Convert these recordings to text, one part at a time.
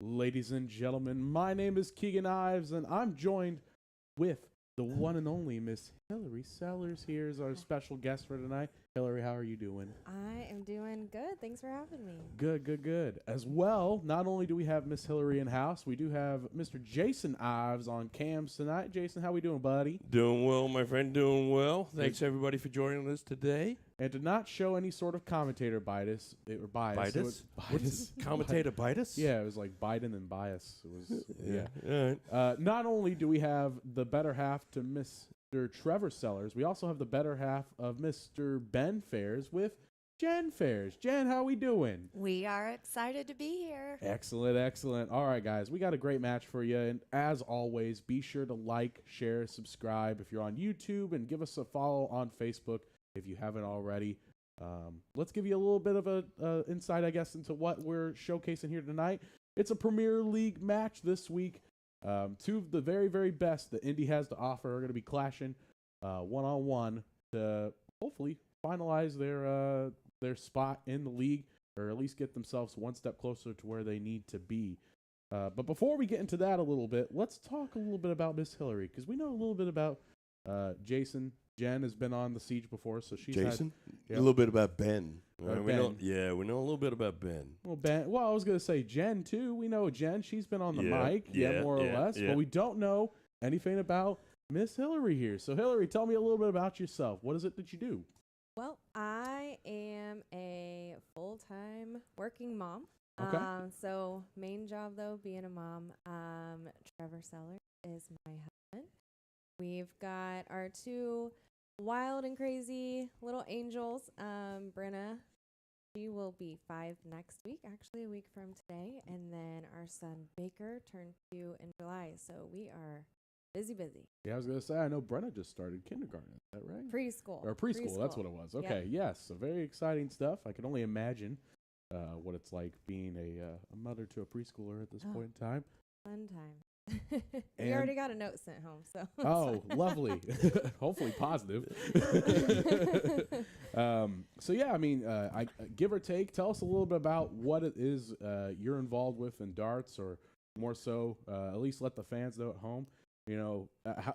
Ladies and gentlemen, my name is Keegan Ives, and I'm joined with the one and only Miss Hillary Sellers. Here is our special guest for tonight. Hillary, how are you doing? I am doing good. Thanks for having me. Good, good, good. As well, not only do we have Miss Hillary in house, we do have Mr. Jason Ives on cams tonight. Jason, how we doing, buddy? Doing well, my friend, doing well. Thanks, everybody, for joining us today. And to not show any sort of commentator bias, Bias? bias. Commentator bias? Yeah, it was like Biden and bias. It was yeah. All right. Not only do we have the better half to Mr. Trevor Sellers, we also have the better half of Mr. Ben Phares with Jen Phares. Jen, how we doing? We are excited to be here. Excellent, excellent. All right, guys, we got a great match for you. And as always, be sure to like, share, subscribe if you're on YouTube, and give us a follow on Facebook if you haven't already. Let's give you a little bit of a insight, I guess, into what we're showcasing here tonight. It's a Premier League match this week. Two of the very, very best that Indy has to offer are going to be clashing one-on-one to hopefully finalize their spot in the league, or at least get themselves one step closer to where they need to be. But before we get into that a little bit, let's talk a little bit about Miss Hillary, because we know a little bit about Jason. Jen has been on the Siege before, so she's Jason? Yep. A little bit about Ben. Ben. We know a little bit about Ben. Well, Ben. Well, I was gonna say Jen too. We know Jen. She's been on the Yeah, mic, yeah, more or less. yeah. But we don't know anything about Miss Hillary here. So, Hillary, tell me a little bit about yourself. What is it that you do? Well, I am a full-time working mom. Okay. So main job though, being a mom. Trevor Sellers is my husband. We've got our two wild and crazy little angels. Brenna, she will be 5 next week, actually a week from today. And then our son Baker turned 2 in July. So we are busy. Yeah, I was gonna say I know Brenna just started kindergarten. Is that right? Preschool. Or preschool. That's what it was. Okay. Yes. So very exciting stuff. I can only imagine what it's like being a mother to a preschooler at this point in time. Fun time. And we already got a note sent home, so. Oh, lovely. Hopefully positive. So yeah, I mean, I give or take, tell us a little bit about what it is you're involved with in darts, or more so, at least let the fans know at home. You know,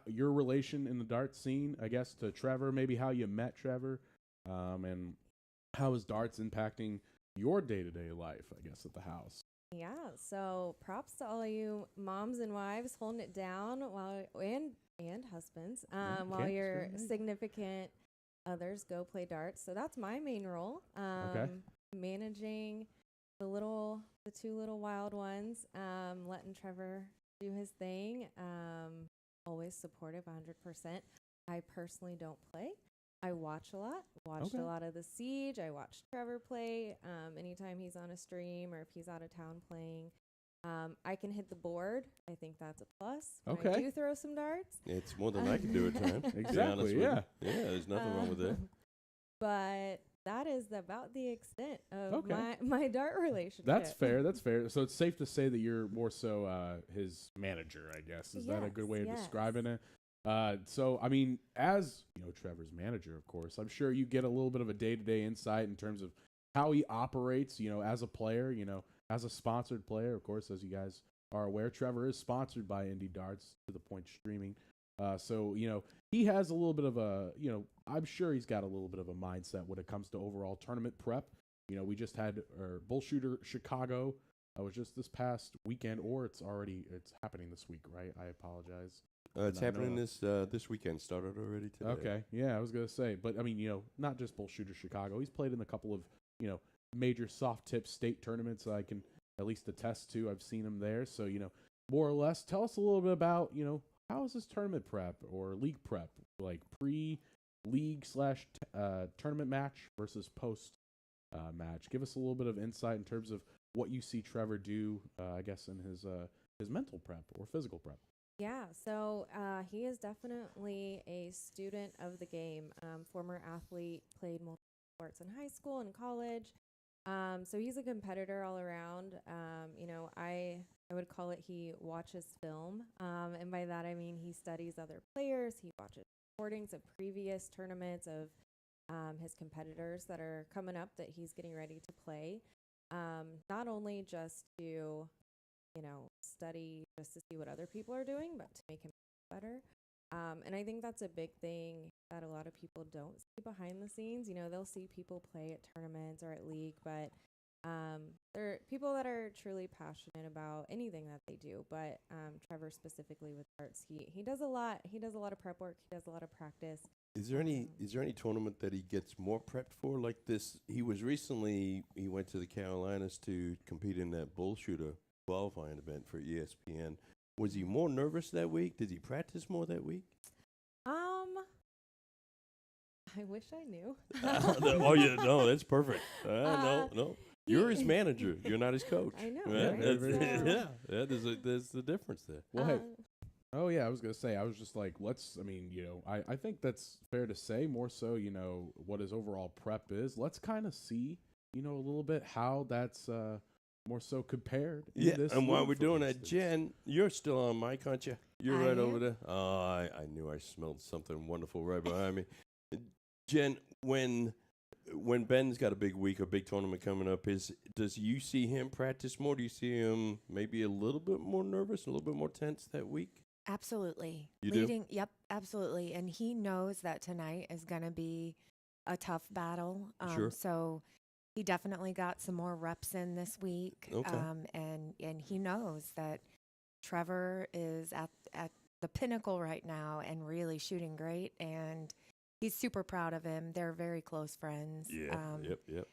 your relation in the darts scene, I guess, to Trevor, maybe how you met Trevor, and how is darts impacting your day-to-day life, I guess, at the house. Yeah, so props to all of you moms and wives holding it down and husbands while your significant others go play darts. So that's my main role. Managing the two little wild ones, letting Trevor do his thing. Always supportive, 100%. I personally don't play. I watch a lot. Watched a lot of the Siege. I watched Trevor play. Anytime he's on a stream or if he's out of town playing, I can hit the board. I think that's a plus. I do throw some darts. It's more than I can do at times. Exactly. Yeah. Yeah, there's nothing wrong with that. But that is about the extent of my dart relationship. That's fair. That's fair. So it's safe to say that you're more so his manager, I guess. Is that a good way of describing it? So, I mean, as, you know, Trevor's manager, of course, I'm sure you get a little bit of a day-to-day insight in terms of how he operates, you know, as a player, you know, as a sponsored player. Of course, as you guys are aware, Trevor is sponsored by Indie Darts, to the point streaming. So, you know, he has a little bit of a, you know, I'm sure he's got a little bit of a mindset when it comes to overall tournament prep. You know, we just had Bullshooter Chicago. Was just this past weekend, or it's happening this week, right? I apologize. It's happening this weekend. Started already today. Okay, yeah, I was gonna say, but I mean, you know, not just Bullshooter Chicago. He's played in a couple of, you know, major soft tip state tournaments. I can at least attest to. I've seen him there, so you know, more or less. Tell us a little bit about, you know, how is this tournament prep or league prep, like pre-league / tournament match versus post match. Give us a little bit of insight in terms of what you see Trevor do, I guess, in his mental prep or physical prep. Yeah, so he is definitely a student of the game. Former athlete, played multiple sports in high school and college. So he's a competitor all around. You know, I would call it he watches film. And by that I mean he studies other players. He watches recordings of previous tournaments of his competitors that are coming up that he's getting ready to play. Not only just to study just to see what other people are doing, but to make him better. And I think that's a big thing that a lot of people don't see behind the scenes. They'll see people play at tournaments or at league, but there are people that are truly passionate about anything that they do. But Trevor specifically with darts, he does a lot. He does a lot of prep work. He does a lot of practice. Is there any tournament that he gets more prepped for like this? He went to the Carolinas to compete in that bull shooter qualifying event for ESPN. Was he more nervous that week? Did he practice more that week? I wish I knew. Oh yeah, no, that's perfect. No. You're his manager. You're not his coach. I know. Yeah, Right? There's the difference there. Well, hey. Oh, yeah, I was going to say, I was just like, I think that's fair to say more so, what his overall prep is. Let's kind of see, a little bit how that's more so compared. Yeah, and while we're doing that, Jen, you're still on mic, aren't you? You're right over there. Oh, I knew I smelled something wonderful right behind me. Jen, when Ben's got a big week, a big tournament coming up, does you see him practice more? Do you see him maybe a little bit more nervous, a little bit more tense that week? Absolutely. You do? Yep, absolutely. And he knows that tonight is going to be a tough battle. Sure. So he definitely got some more reps in this week. Okay. And he knows that Trevor is at the pinnacle right now and really shooting great. And he's super proud of him. They're very close friends. Yeah. Yep.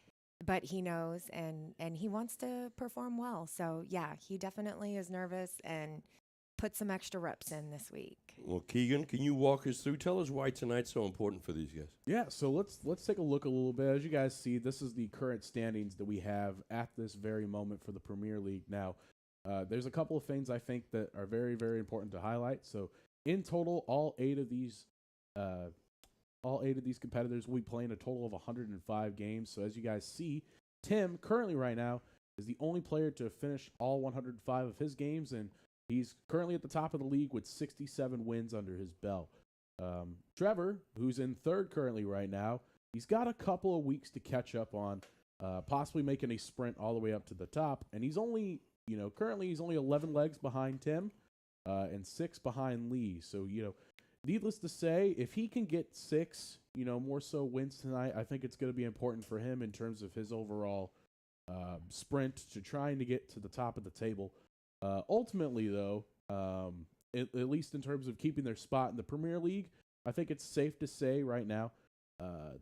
But he knows and he wants to perform well. So yeah, he definitely is nervous and put some extra reps in this week. Well, Keegan, can you walk us through? Tell us why tonight's so important for these guys. Yeah, so let's take a look a little bit. As you guys see, this is the current standings that we have at this very moment for the Premier League. Now, there's a couple of things I think that are very, very important to highlight. So, in total, all eight of these competitors will be playing a total of 105 games. So, as you guys see, Tim currently right now is the only player to finish all 105 of his games, and he's currently at the top of the league with 67 wins under his belt. Trevor, who's in third currently right now, he's got a couple of weeks to catch up on, possibly making a sprint all the way up to the top. And he's only, currently he's only 11 legs behind Tim and 6 behind Lee. So, needless to say, if he can get 6, more so wins tonight, I think it's going to be important for him in terms of his overall sprint to trying to get to the top of the table. Ultimately, though, at least in terms of keeping their spot in the Premier League, I think it's safe to say right now,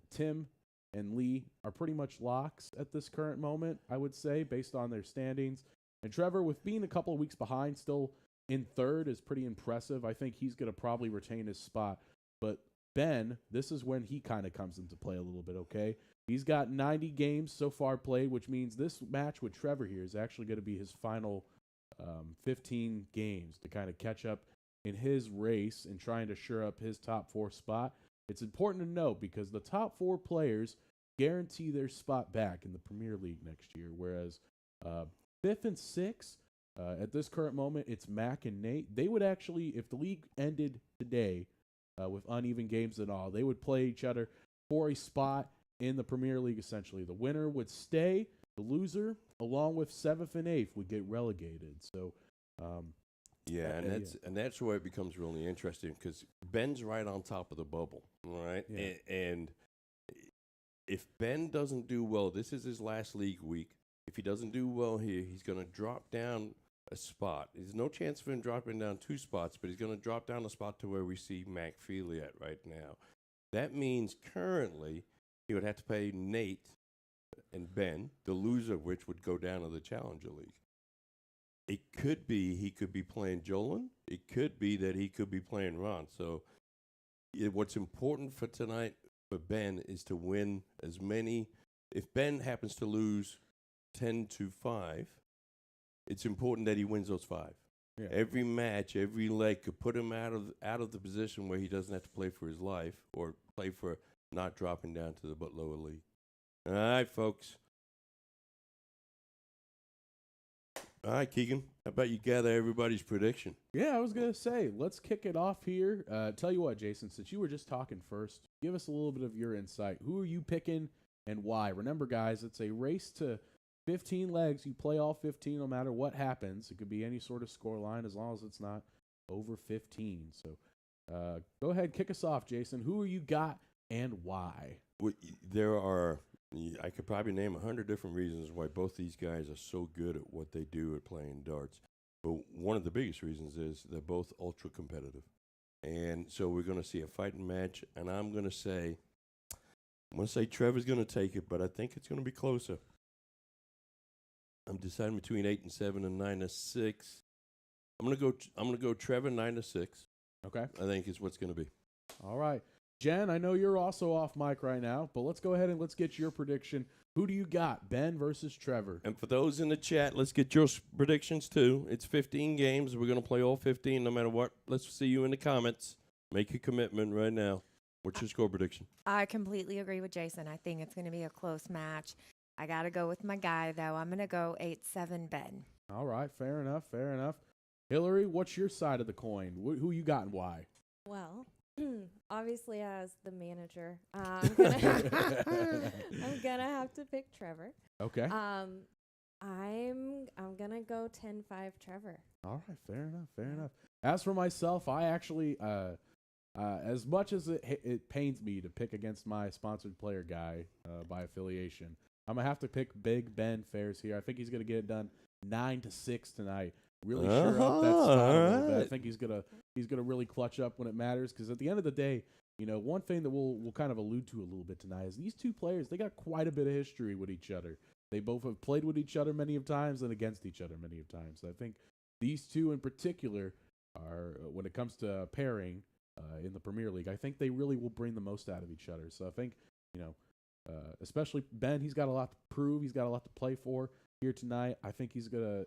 Tim and Lee are pretty much locks at this current moment, I would say, based on their standings. And Trevor, with being a couple of weeks behind, still in third is pretty impressive. I think he's going to probably retain his spot. But Ben, this is when he kind of comes into play a little bit, okay? He's got 90 games so far played, which means this match with Trevor here is actually going to be his final 15 games to kind of catch up in his race and trying to shore up his top 4 spot. It's important to note because the top 4 players guarantee their spot back in the Premier League next year, whereas 5th and 6th, at this current moment, it's Mac and Nate. They would actually, if the league ended today with uneven games and all, they would play each other for a spot in the Premier League, essentially. The winner would stay. The loser, along with 7th and 8th, would get relegated. So, that's where it becomes really interesting because Ben's right on top of the bubble, right? Yeah. And if Ben doesn't do well, this is his last league week. If he doesn't do well here, he's going to drop down a spot. There's no chance of him dropping down 2 spots, but he's going to drop down a spot to where we see Mac Feely at right now. That means currently he would have to pay Nate and Ben, the loser of which would go down to the Challenger League. It could be he could be playing Jolan. It could be that he could be playing Ron. So what's important for tonight for Ben is to win as many. If Ben happens to lose 10-5, it's important that he wins those 5. Yeah. Every match, every leg could put him out of the position where he doesn't have to play for his life or play for not dropping down to the lower league. All right, folks. All right, Keegan, how about you gather everybody's prediction? Yeah, I was going to say, let's kick it off here. Tell you what, Jason, since you were just talking first, give us a little bit of your insight. Who are you picking and why? Remember, guys, it's a race to 15 legs. You play all 15 no matter what happens. It could be any sort of score line as long as it's not over 15. So go ahead, kick us off, Jason. Who you got and why? There are, I could probably name 100 different reasons why both these guys are so good at what they do at playing darts. But one of the biggest reasons is they're both ultra competitive. And so we're going to see a fighting match, and I'm going to say Trevor's going to take it, but I think it's going to be closer. I'm deciding between 8-7 and 9-6. I'm gonna go Trevor 9-6. Okay. I think is what's going to be. All right. Jen, I know you're also off mic right now, but let's go ahead and let's get your prediction. Who do you got, Ben versus Trevor? And for those in the chat, let's get your predictions too. It's 15 games. We're going to play all 15 no matter what. Let's see you in the comments. Make a commitment right now. What's your score prediction? I completely agree with Jason. I think it's going to be a close match. I got to go with my guy, though. I'm going to go 8-7 Ben. All right. Fair enough. Fair enough. Hillary, what's your side of the coin? Who you got and why? Well, obviously, as the manager, I'm gonna have to pick Trevor. Okay. I'm gonna go 10-5 Trevor. All right. Fair enough. Fair enough. As for myself, I actually, as much as it pains me to pick against my sponsored player guy by affiliation, I'm gonna have to pick Big Ben Phares here. I think he's gonna get it done 9-6 tonight. Really sure up that spot a little bit. I think he's gonna really clutch up when it matters. Because at the end of the day, you know, one thing that we'll kind of allude to a little bit tonight is these two players. They got quite a bit of history with each other. They both have played with each other many of times and against each other many of times. So I think these two in particular are, when it comes to pairing in the Premier League, I think they really will bring the most out of each other. So I think, you know, especially Ben, he's got a lot to prove. He's got a lot to play for here tonight. I think it's gonna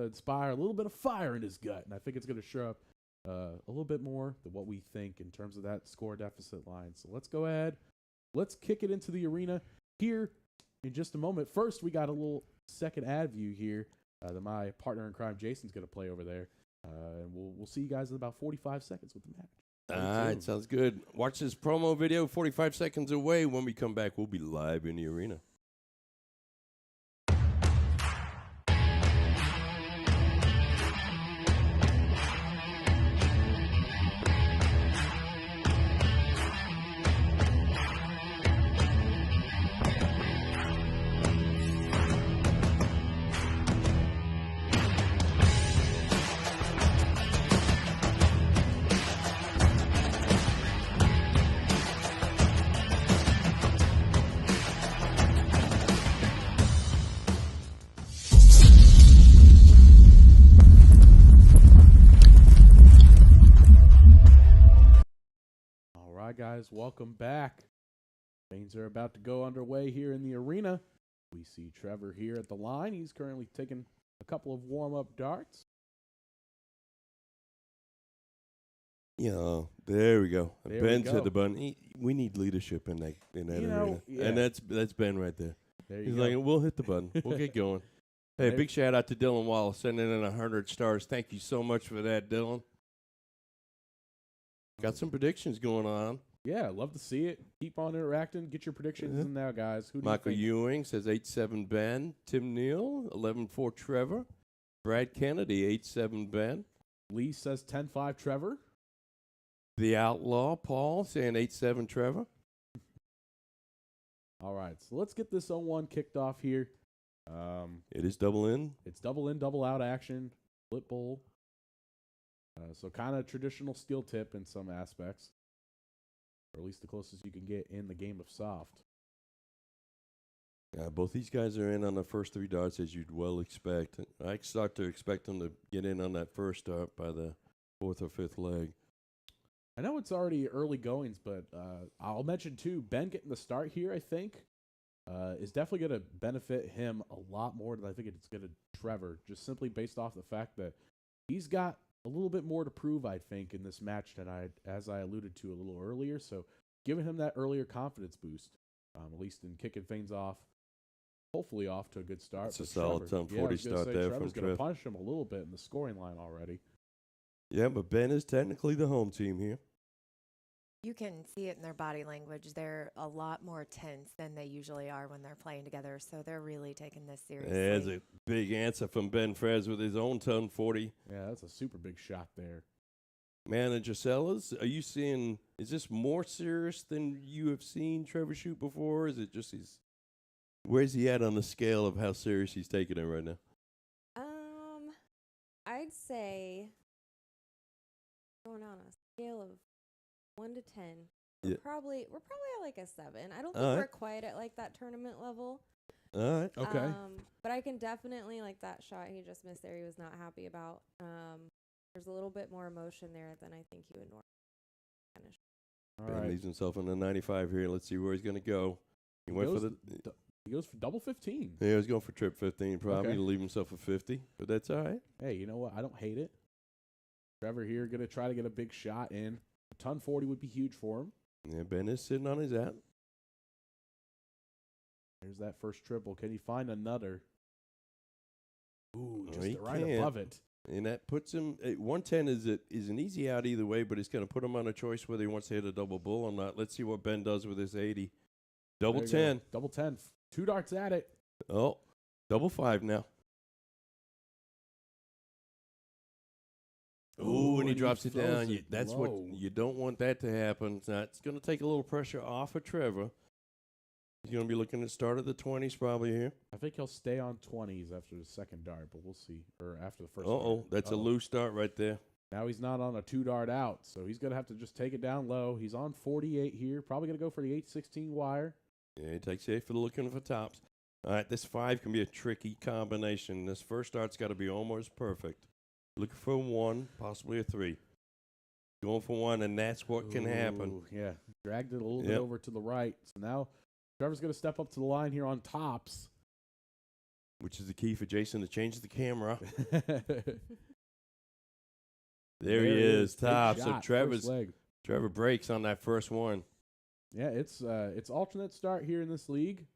inspire a little bit of fire in his gut, and I think it's gonna show up a little bit more than what we think in terms of that score deficit line. So let's go ahead, let's kick it into the arena here in just a moment. First, we got a little second ad view here that my partner in crime Jason's gonna play over there, and we'll see you guys in about 45 seconds with the match. All right, sounds good. Watch this promo video 45 seconds away. When we come back, we'll be live in the arena. Guys, welcome back. Things are about to go underway here in the arena. We see Trevor here at the line. He's currently taking a couple of warm-up darts. Yeah, there we go. Ben's hit the go. button. We need leadership in that arena, yeah. and that's Ben right there. There He's go. like, we'll hit the button. We'll get going. Hey, big shout out to Dylan Wallace sending in 100 stars. Thank you so much for that, Dylan. Got some predictions going on. Yeah, love to see it. Keep on interacting. Get your predictions in now, guys. Who do Michael you think? Ewing says 8-7 Ben. Tim Neal, 11-4 Trevor. Brad Kennedy, 8-7 Ben. Lee says 10-5 Trevor. The Outlaw, Paul, saying 8-7 Trevor. All right, so let's get this 0-1 kicked off here. It is double in. It's double in, double out action. Flip bowl. So kind of traditional steel tip in some aspects. Or at least the closest you can get in the game of soft. Both these guys are in on the first three darts, as you'd well expect. I start to expect them to get in on that first dart by the fourth or fifth leg. I know it's already early goings, but I'll mention, too, Ben getting the start here, I think, is definitely going to benefit him a lot more than I think it's going to Trevor, just simply based off the fact that he's got a little bit more to prove, I think, in this match tonight, as I alluded to a little earlier. So giving him that earlier confidence boost, at least in kicking things off, hopefully off to a good start. It's a solid 10-40 start there from Trevor's going Trev. to punish him a little bit in the scoring line already. Yeah, but Ben is technically the home team here. You can see it in their body language. They're a lot more tense than they usually are when they're playing together. So they're really taking this seriously. There's a big answer from Ben Phares with his own 1040. Yeah, that's a super big shot there. Manager Sellers, are you seeing, is this more serious than you have seen Trevor shoot before? Or is it just where's he at on the scale of how serious he's taking it right now? I'd say going on a scale of 1 to 10. We're probably at like a 7. I don't think we're quite at like that tournament level. All right. Okay. But I can definitely, like, that shot he just missed there, he was not happy about. There's a little bit more emotion there than I think he would normally finish. All Ben right. leaves himself in the 95 here. Let's see where he's going to go. He goes for double 15. Yeah, he's going for trip 15 probably Okay. to leave himself a 50, but that's all right. Hey, you know what? I don't hate it. Trevor here going to try to get a big shot in. A ton 40 would be huge for him. Yeah, Ben is sitting on his out. There's that first triple. Can he find another? Ooh, No, just he right can't. above it. And that puts him at 110 is an easy out either way, but it's going to put him on a choice whether he wants to hit a double bull or not. Let's see what Ben does with his 80. Double There you 10. go. Double 10. 2 darts at it. Oh, double 5 now. Ooh, and he drops it down. That's what you don't want that to happen. It's going to take a little pressure off of Trevor. He's going to be looking at start of the 20s probably here. I think he'll stay on 20s after the second dart, but we'll see. Or after the first Uh-oh, that's a loose start right there. Now he's not on a 2 dart out, so he's going to have to just take it down low. He's on 48 here. Probably going to go for the 8-16 wire. Yeah, he takes it for looking for tops. All right, this 5 can be a tricky combination. This first start's got to be almost perfect. Looking for 1, possibly a 3. Going for 1, and that's what can happen. Ooh, yeah, dragged it a little bit over to the right. So now Trevor's going to step up to the line here on tops. Which is the key for Jason to change the camera. There he is, top. So Trevor breaks on that first one. Yeah, it's alternate start here in this league.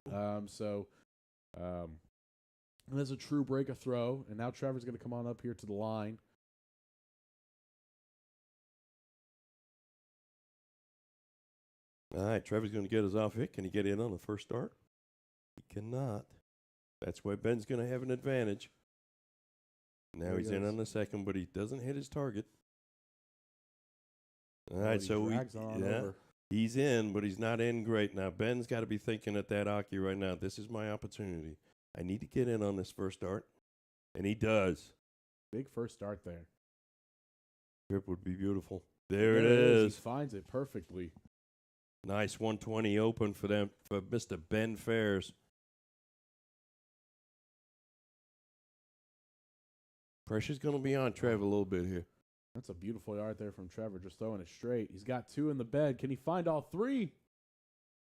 There's a true break of throw, and now Trevor's going to come on up here to the line. All right, Trevor's going to get his off hit. Can he get in on the first start? He cannot. That's why Ben's going to have an advantage. Now he's in on the second, but he doesn't hit his target. All right, so he's in, but he's not in great. Now, Ben's got to be thinking at that hockey right now, this is my opportunity. I need to get in on this first start. And he does. Big first start there. Trip would be beautiful. There it is. He finds it perfectly. Nice 120 open for them, for Mr. Ben Phares. Pressure's going to be on Trevor a little bit here. That's a beautiful yard there from Trevor, just throwing it straight. He's got 2 in the bed. Can he find all 3?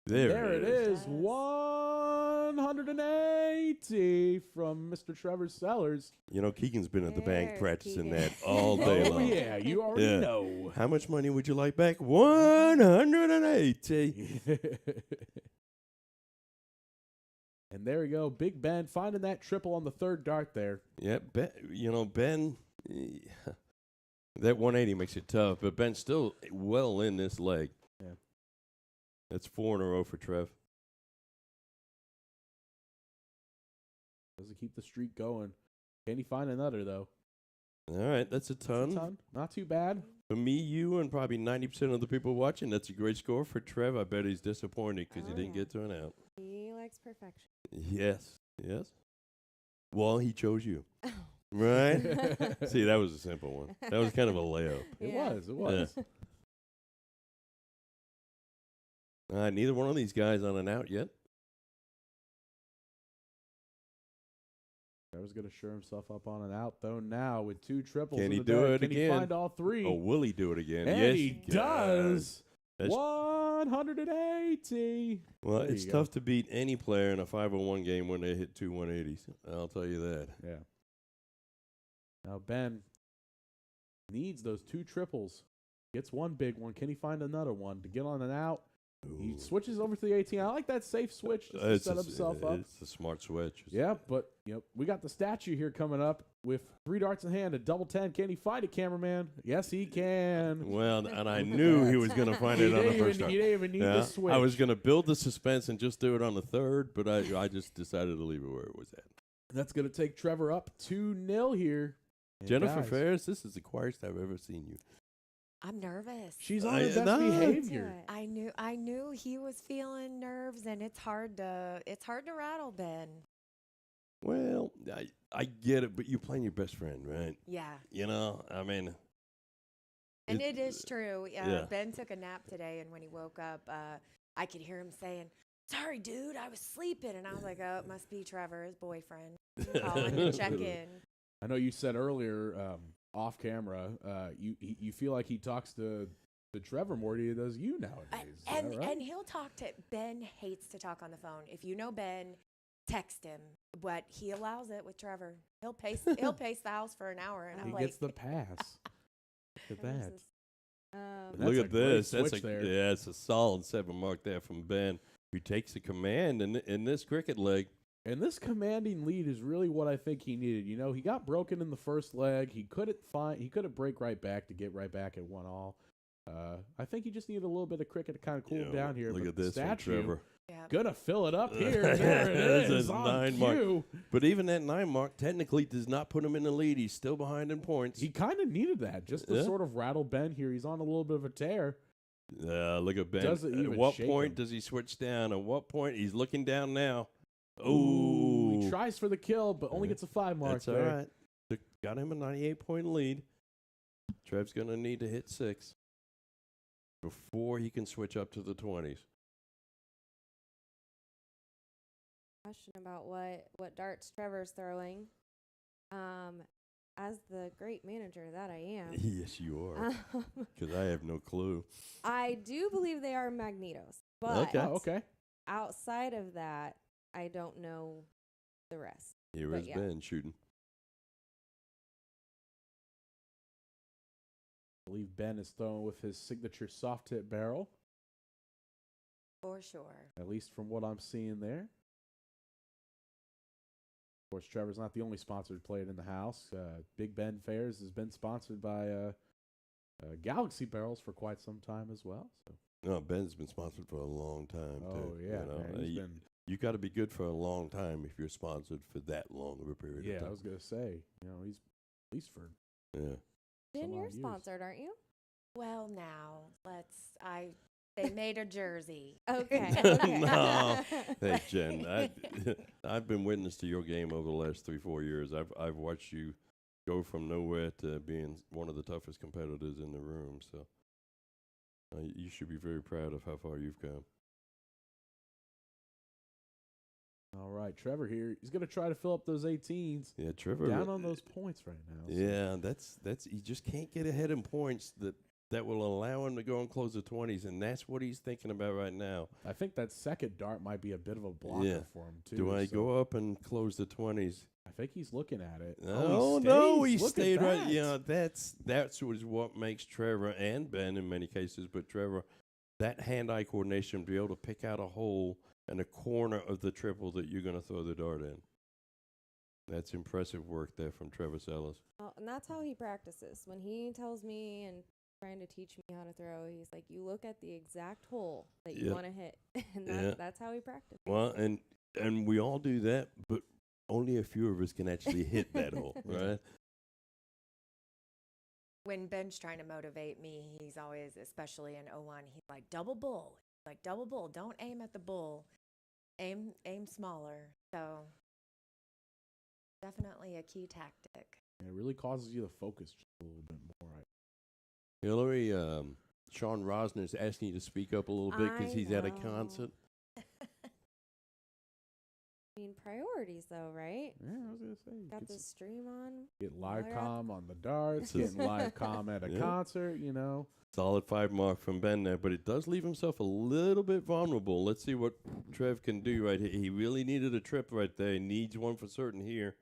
There it is. Yes. 180 from Mr. Trevor Sellers. You know, Keegan's been at the bank There's practicing Keegan. that all day Oh, long. yeah, you already know. How much money would you like back? 180. And there we go. Big Ben finding that triple on the third dart there. Yeah, Ben, that 180 makes it tough, but Ben's still well in this leg. Yeah. That's 4 in a row for Trev. Does he keep the streak going? Can he find another, though? All right, that's a ton. Not too bad. For me, you, and probably 90% of the people watching, that's a great score. For Trev, I bet he's disappointed because he didn't get to an out. He likes perfection. Yes. Well, he chose you. Right? See, that was a simple one. That was kind of a layup. It was. Neither one of these guys on an out yet. Trevor's going to sure himself up on an out, though, now with 2 triples. Can in he the do bag. it Can again? he find all 3? Oh, will he do it again? And yes, he does. That's 180. Well, There it's you go. tough to beat any player in a 501 game when they hit 2 180s. I'll tell you that. Yeah. Now Ben needs those 2 triples. Gets one big one. Can he find another one to get on an out? He Ooh. switches over to the 18. I like that safe switch just to set himself up. It's a smart switch. Yeah, but we got the statue here coming up with 3 darts in hand, a double 10. Can he find it, cameraman? Yes, he can. Well, and I knew he was going to find it on the first dart. You didn't even need the switch. I was going to build the suspense and just do it on the third, but I just decided to leave it where it was at. That's going to take Trevor up 2-0 here. And Jennifer guys, Phares, this is the quietest I've ever seen you. I'm nervous. she's on her best behavior. I knew he was feeling nerves, and it's hard to rattle Ben. Well, I get it, but you're playing your best friend, right? Yeah. I mean. And it is true. Yeah. Ben took a nap today, and when he woke up, I could hear him saying, "Sorry, dude, I was sleeping." And I was like, "Oh, it must be Trevor, his boyfriend, calling to check in." I know you said earlier off camera, you feel like he talks to Trevor more than he does you nowadays. Is that right? And he'll talk to Ben. Hates to talk on the phone. If you know Ben, text him. But he allows it with Trevor. He'll pace the house for an hour, and I'm he like, gets the pass. Look at that. Look That's at a great this. switch there. Yeah, it's a solid 7 mark there from Ben, who takes the command in this cricket leg. And this commanding lead is really what I think he needed. He got broken in the first leg. He couldn't break right back to get right back at 1-1. I think he just needed a little bit of cricket to kind of cool him down here. Look but at this from statue, Trevor. gonna fill it up here. There it is. It's a On 9 cue. mark. But even that 9 mark technically does not put him in the lead. He's still behind in points. He kind of needed that just to sort of rattle Ben here. He's on a little bit of a tear. Look at Ben. Doesn't even At what shake point him. does he switch down? At what point? He's looking down now. Ooh, he tries for the kill, but only gets a 5 mark. That's all there. right. Got him a 98-point lead. Trev's going to need to hit 6 before he can switch up to the 20s. Question about what darts Trevor's throwing. As the great manager that I am, Yes, you are. Because I have no clue. I do believe they are magnetos. But Okay. Oh, okay. outside of that, I don't know the rest. Here But is yeah. Ben shooting. I believe Ben is throwing with his signature soft tip barrel, for sure. at least from what I'm seeing there. Of course, Trevor's not the only sponsored plate in the house. Big Ben Phares has been sponsored by Galaxy Barrels for quite some time as well. So. No, Ben's been sponsored for a long time, Oh, too. yeah. Man, You got to be good for a long time if you're sponsored for that long of a period of yeah, time. I was going to say, he's at least for Yeah. Ben, Some you're odd years. sponsored, aren't you? Well, now they made a jersey. Okay. No. Hey, Jen, I've been witness to your game over the last 3-4 years. I've watched you go from nowhere to being one of the toughest competitors in the room. So you should be very proud of how far you've come. All right, Trevor here. He's going to try to fill up those 18s. Yeah, Trevor. Down on those points right now. So. Yeah, that's he just can't get ahead in points that will allow him to go and close the 20s, and that's what he's thinking about right now. I think that second dart might be a bit of a blocker for him, too. Do I so go up and close the 20s? I think he's looking at it. Oh, no, he Look at stayed right. that. Yeah, that's what makes Trevor and Ben in many cases, but Trevor, that hand-eye coordination to be able to pick out a hole and a corner of the triple that you're going to throw the dart in. That's impressive work there from Trevor Sellers. Well, and that's how he practices. When he tells me and trying to teach me how to throw, he's like, you look at the exact hole that you want to hit. And that's how he practices. Well, and we all do that, but only a few of us can actually hit that hole, right? When Ben's trying to motivate me, he's always, especially in 01, he's like, double bull. Like, double bull. Don't aim at the bull. Aim smaller. So definitely a key tactic. It really causes you to focus just a little bit more. Hillary, Sean Rosner's asking you to speak up a little bit because he's at a concert. I mean, priorities, though, right? Yeah, I was going to say. Got the stream on. Get live While you're comm on the darts, getting live comm at a concert, Solid 5 mark from Ben there, but it does leave himself a little bit vulnerable. Let's see what Trev can do right here. He really needed a trip right there. He needs one for certain here.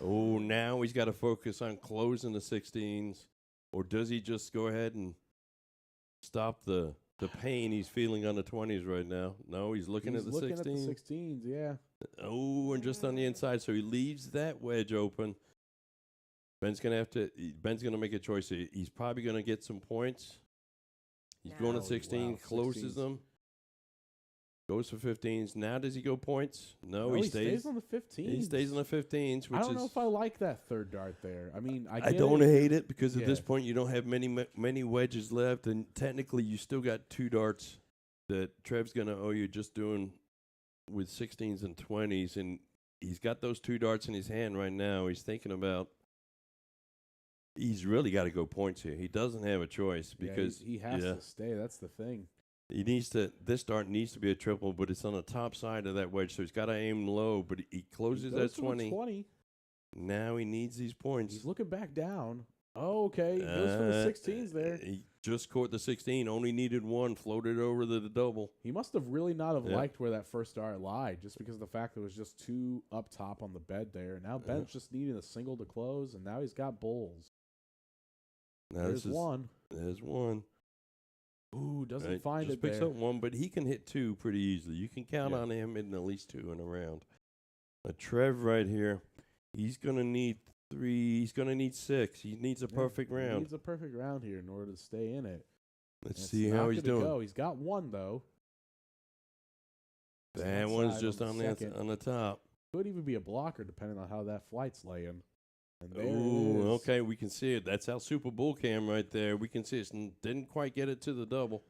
Oh, now he's got to focus on closing the 16s. Or does he just go ahead and stop the the pain he's feeling on the 20s right now. No, he's looking at the 16s. At the 16s, yeah. Oh, and just on the inside, so he leaves that wedge open. Ben's gonna make a choice. He's probably gonna get some points. He's going to 16, closes 16s. them. Goes for 15s. Now does he go points? No, he stays on the 15s. He stays on the 15s. Which I don't know if I like that third dart there. I mean, I don't hate it because at this point you don't have many wedges left, and technically you still got 2 darts that Trev's going to owe you just doing with 16s and 20s, and he's got those 2 darts in his hand right now. He's thinking about. He's really got to go points here. He doesn't have a choice because he has to stay. That's the thing. He needs to. This dart needs to be a triple, but it's on the top side of that wedge, so he's got to aim low. But he closes at 20. Now he needs these points. He's looking back down. Oh, okay. He goes for the 16s there. He just caught the 16. Only needed 1. Floated over the double. He must have really not have liked where that first dart lied, just because of the fact that it was just 2 up top on the bed there. Now Ben's just needing a single to close, and now he's got bulls. Now There's 1. There's 1. Ooh, doesn't find just it picks there. up 1, but he can hit 2 pretty easily. You can count on him hitting at least 2 in a round. Trev right here, he's going to need 3. He's going to need 6. He needs a perfect round. He needs a perfect round here in order to stay in it. Let's see how he's doing. Go. He's got 1, though. That one's just on the top. Could even be a blocker, depending on how that flight's laying. Ooh, okay, we can see it. That's our Super Bowl cam right there. We can see it. Didn't quite get it to the double.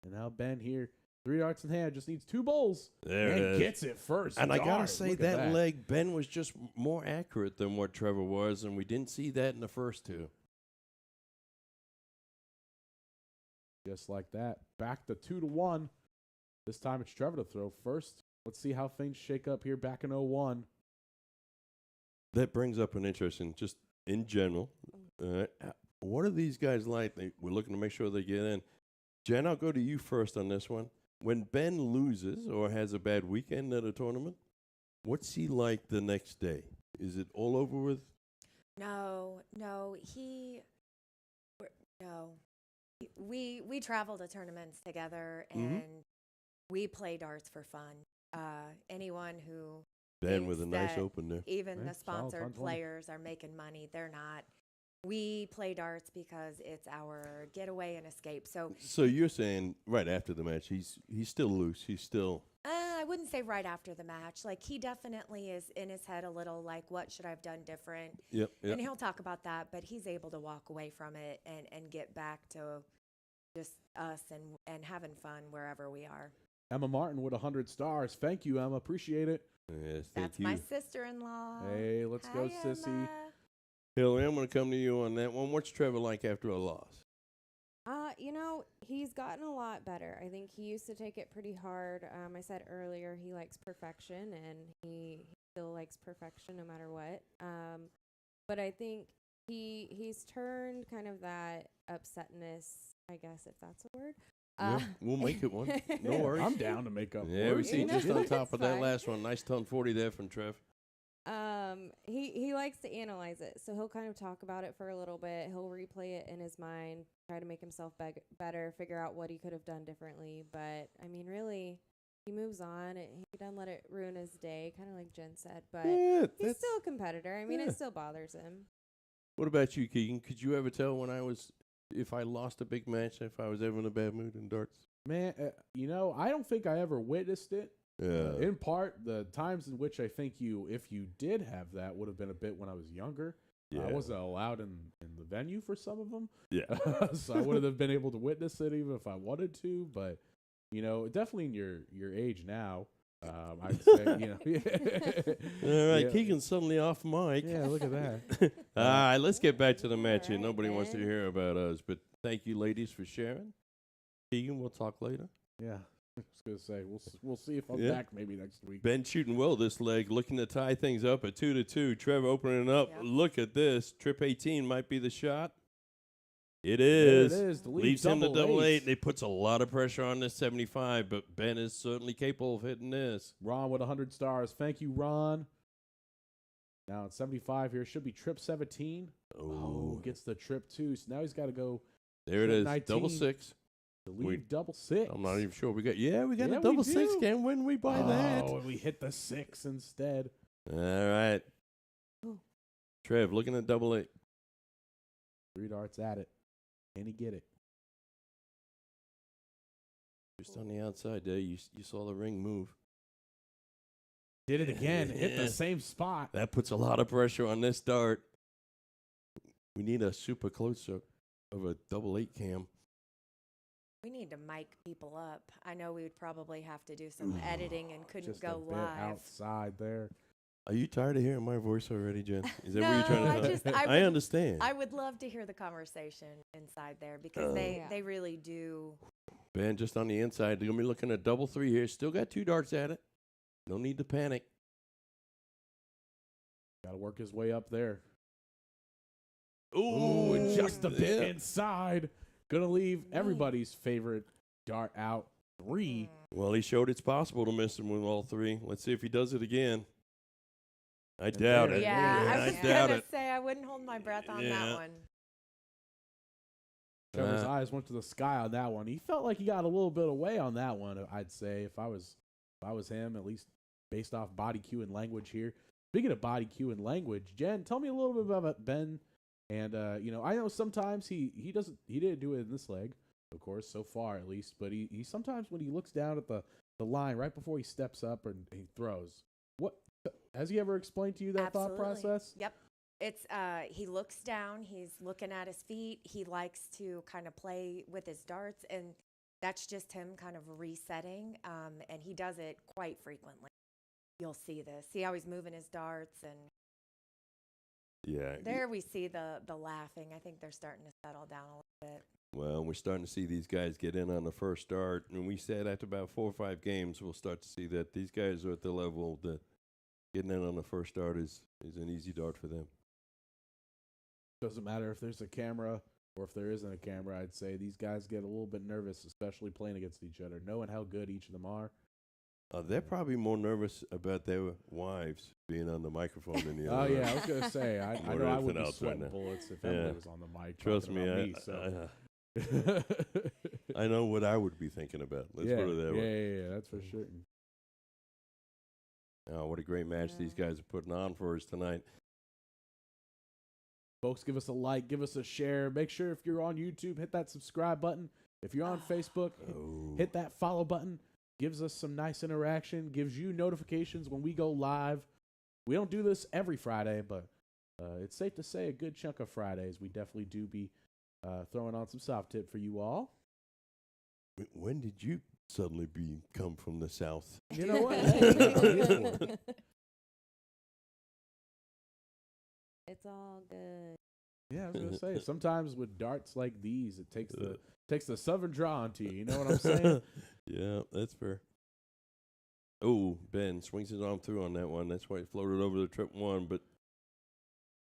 And now Ben here, 3 darts in hand, just needs 2 bowls. There it is. Gets it first. And I got to say, that leg, Ben was just more accurate than what Trevor was, and we didn't see that in the first 2. Just like that. Back to 2-1. This time it's Trevor to throw first. Let's see how things shake up here back in 01. That brings up an interesting, just in general, what are these guys like? We're looking to make sure they get in. Jen, I'll go to you first on this one. When Ben loses or has a bad weekend at a tournament, what's he like the next day? Is it all over with? No. We travel to tournaments together, and we play darts for fun. Anyone who Ben with a nice open there. Even the sponsored players are making money. They're not. We play darts because it's our getaway and escape. So you're saying right after the match, he's still loose. He's still. I wouldn't say right after the match. Like, he definitely is in his head a little like, what should I have done different? Yep. And he'll talk about that, but he's able to walk away from it and get back to just us and having fun wherever we are. Emma Martin with 100 stars. Thank you, Emma. Appreciate it. Yes, That's my sister-in-law. Hey, let's go, sissy. Emma. Hillary, I'm going to come to you on that one. What's Trevor like after a loss? He's gotten a lot better. I think he used to take it pretty hard. I said earlier he likes perfection, and he still likes perfection no matter what. But I think he's turned kind of that upsetness, I guess, if that's a word. Yeah, we'll make it one. No worries. I'm down to make up. Yeah, we see just on top of that fine. last one. Nice ton 40 there from Trev. He likes to analyze it, so he'll kind of talk about it for a little bit. He'll replay it in his mind, try to make himself better, figure out what he could have done differently. But I mean, really, he moves on. He doesn't let it ruin his day, kind of like Jen said. But he's still a competitor. I mean, it still bothers him. What about you, Keegan? Could you ever tell if I lost a big match, if I was ever in a bad mood in darts? Man, I don't think I ever witnessed it. In part, the times in which I think if you did have that, would have been a bit when I was younger. Yeah. I wasn't allowed in the venue for some of them. Yeah. So I would have been able to witness it even if I wanted to. But, definitely in your age now, I'd say, All right, Keegan's suddenly off mic. Yeah, look at that. All right, let's get back to the match here. right, Nobody wants to Ben. hear about us, but thank you, ladies, for sharing. Keegan, we'll talk later. Yeah. I was going to say, we'll see if I'm Yeah. back maybe next week. Ben shooting well this leg, looking to tie things up at 2-2. Trevor opening up. Yep. Look at this. Trip 18 might be the shot. It There is. it is. The lead Leaves him to double 8. eight. It puts a lot of pressure on this 75, but Ben is certainly capable of hitting this. Ron with 100 stars. Thank you, Ron. Now at 75 here. Should be trip 17. Oh, gets the trip 2. So now he's got to go. There it trip is. 19. Double 6. to leave double six. I'm not even sure. We got a Yeah, double we six. do. Can when we buy that? Oh, we hit the 6 instead. All right. Ooh. Trev, looking at double 8. 3 darts at it. Can he get it? Just on the outside there, you saw the ring move. Did it again. Hit Yeah. the same spot. That puts a lot of pressure on this dart. We need a super close-up of a double 8 cam. We need to mic people up. I know we would probably have to do some editing and couldn't Just go a bit live. outside there. Are you tired of hearing my voice already, Jen? Is that No, what you're trying to I tell? just- I understand. I would love to hear the conversation inside there because they really do. Ben, just on the inside, they're going to be looking at double 3 here. Still got 2 darts at it. No need to panic. Got to work his way up there. Ooh, and just a bit yeah. inside. Gonna leave everybody's favorite dart out. 3. Well, he showed it's possible to miss him with all 3. Let's see if he does it again. I And doubt there it. it Yeah, is. I I was doubt gonna it. say I wouldn't hold my breath on Yeah. that one. Trevor's eyes went to the sky on that one. He felt like he got a little bit away on that one. I'd say if I was him, at least based off body cue and language here. Speaking of body cue and language, Jen, tell me a little bit about Ben. And I know sometimes he didn't do it in this leg, of course, so far at least. But he sometimes when he looks down at the line right before he steps up and he throws. What has he ever explained to you that thought Absolutely. process? Yep. It's he looks down, he's looking at his feet, he likes to kind of play with his darts, and that's just him kind of resetting. And he does it quite frequently. You'll see this. See how he's moving his darts, and Yeah. there we see the laughing. I think they're starting to settle down a little bit. Well, we're starting to see these guys get in on the first dart. And we said after about 4 or 5 games, we'll start to see that these guys are at the level that getting in on the first dart is an easy dart for them. Doesn't matter if there's a camera or if there isn't a camera. I'd say these guys get a little bit nervous, especially playing against each other, knowing how good each of them are. They're probably more nervous about their wives being on the microphone than the Oh other. yeah, I was gonna say I More know I than would be else right sweating now. bullets if Yeah. Emily was on the mic. Trust talking me, about me, so. I know what I would be thinking about. Let's put it that way. Yeah, that's for sure. Oh, what a great match these guys are putting on for us tonight. Folks, give us a like, give us a share. Make sure if you're on YouTube, hit that subscribe button. If you're on Facebook, hit that follow button. Gives us some nice interaction, gives you notifications when we go live. We don't do this every Friday, but it's safe to say a good chunk of Fridays we definitely do be throwing on some soft tip for you all. When did you suddenly come from the South? You know what? It's all good. Yeah, I was gonna say sometimes with darts like these, it takes the southern draw onto you. You know what I'm saying? Yeah, that's fair. Oh, Ben swings his arm through on that one. That's why he floated over the trip 1, but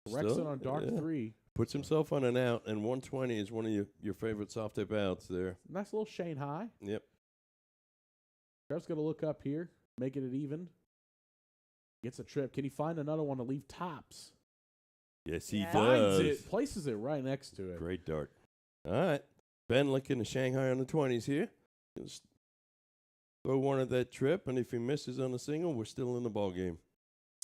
Corrects still, it on dart yeah. 3. Puts himself on an out, and 120 is one of your favorite soft tip outs there. Nice little Shanghai. Yep. Trevor's gonna look up here, making it even. Gets a trip. Can he find another one to leave tops? Yes, he Yeah. does. Finds it, places it right next to it. Great dart. All right. Ben looking to Shanghai on the 20s here. Just throw one at that trip, and if he misses on a single, we're still in the ball game.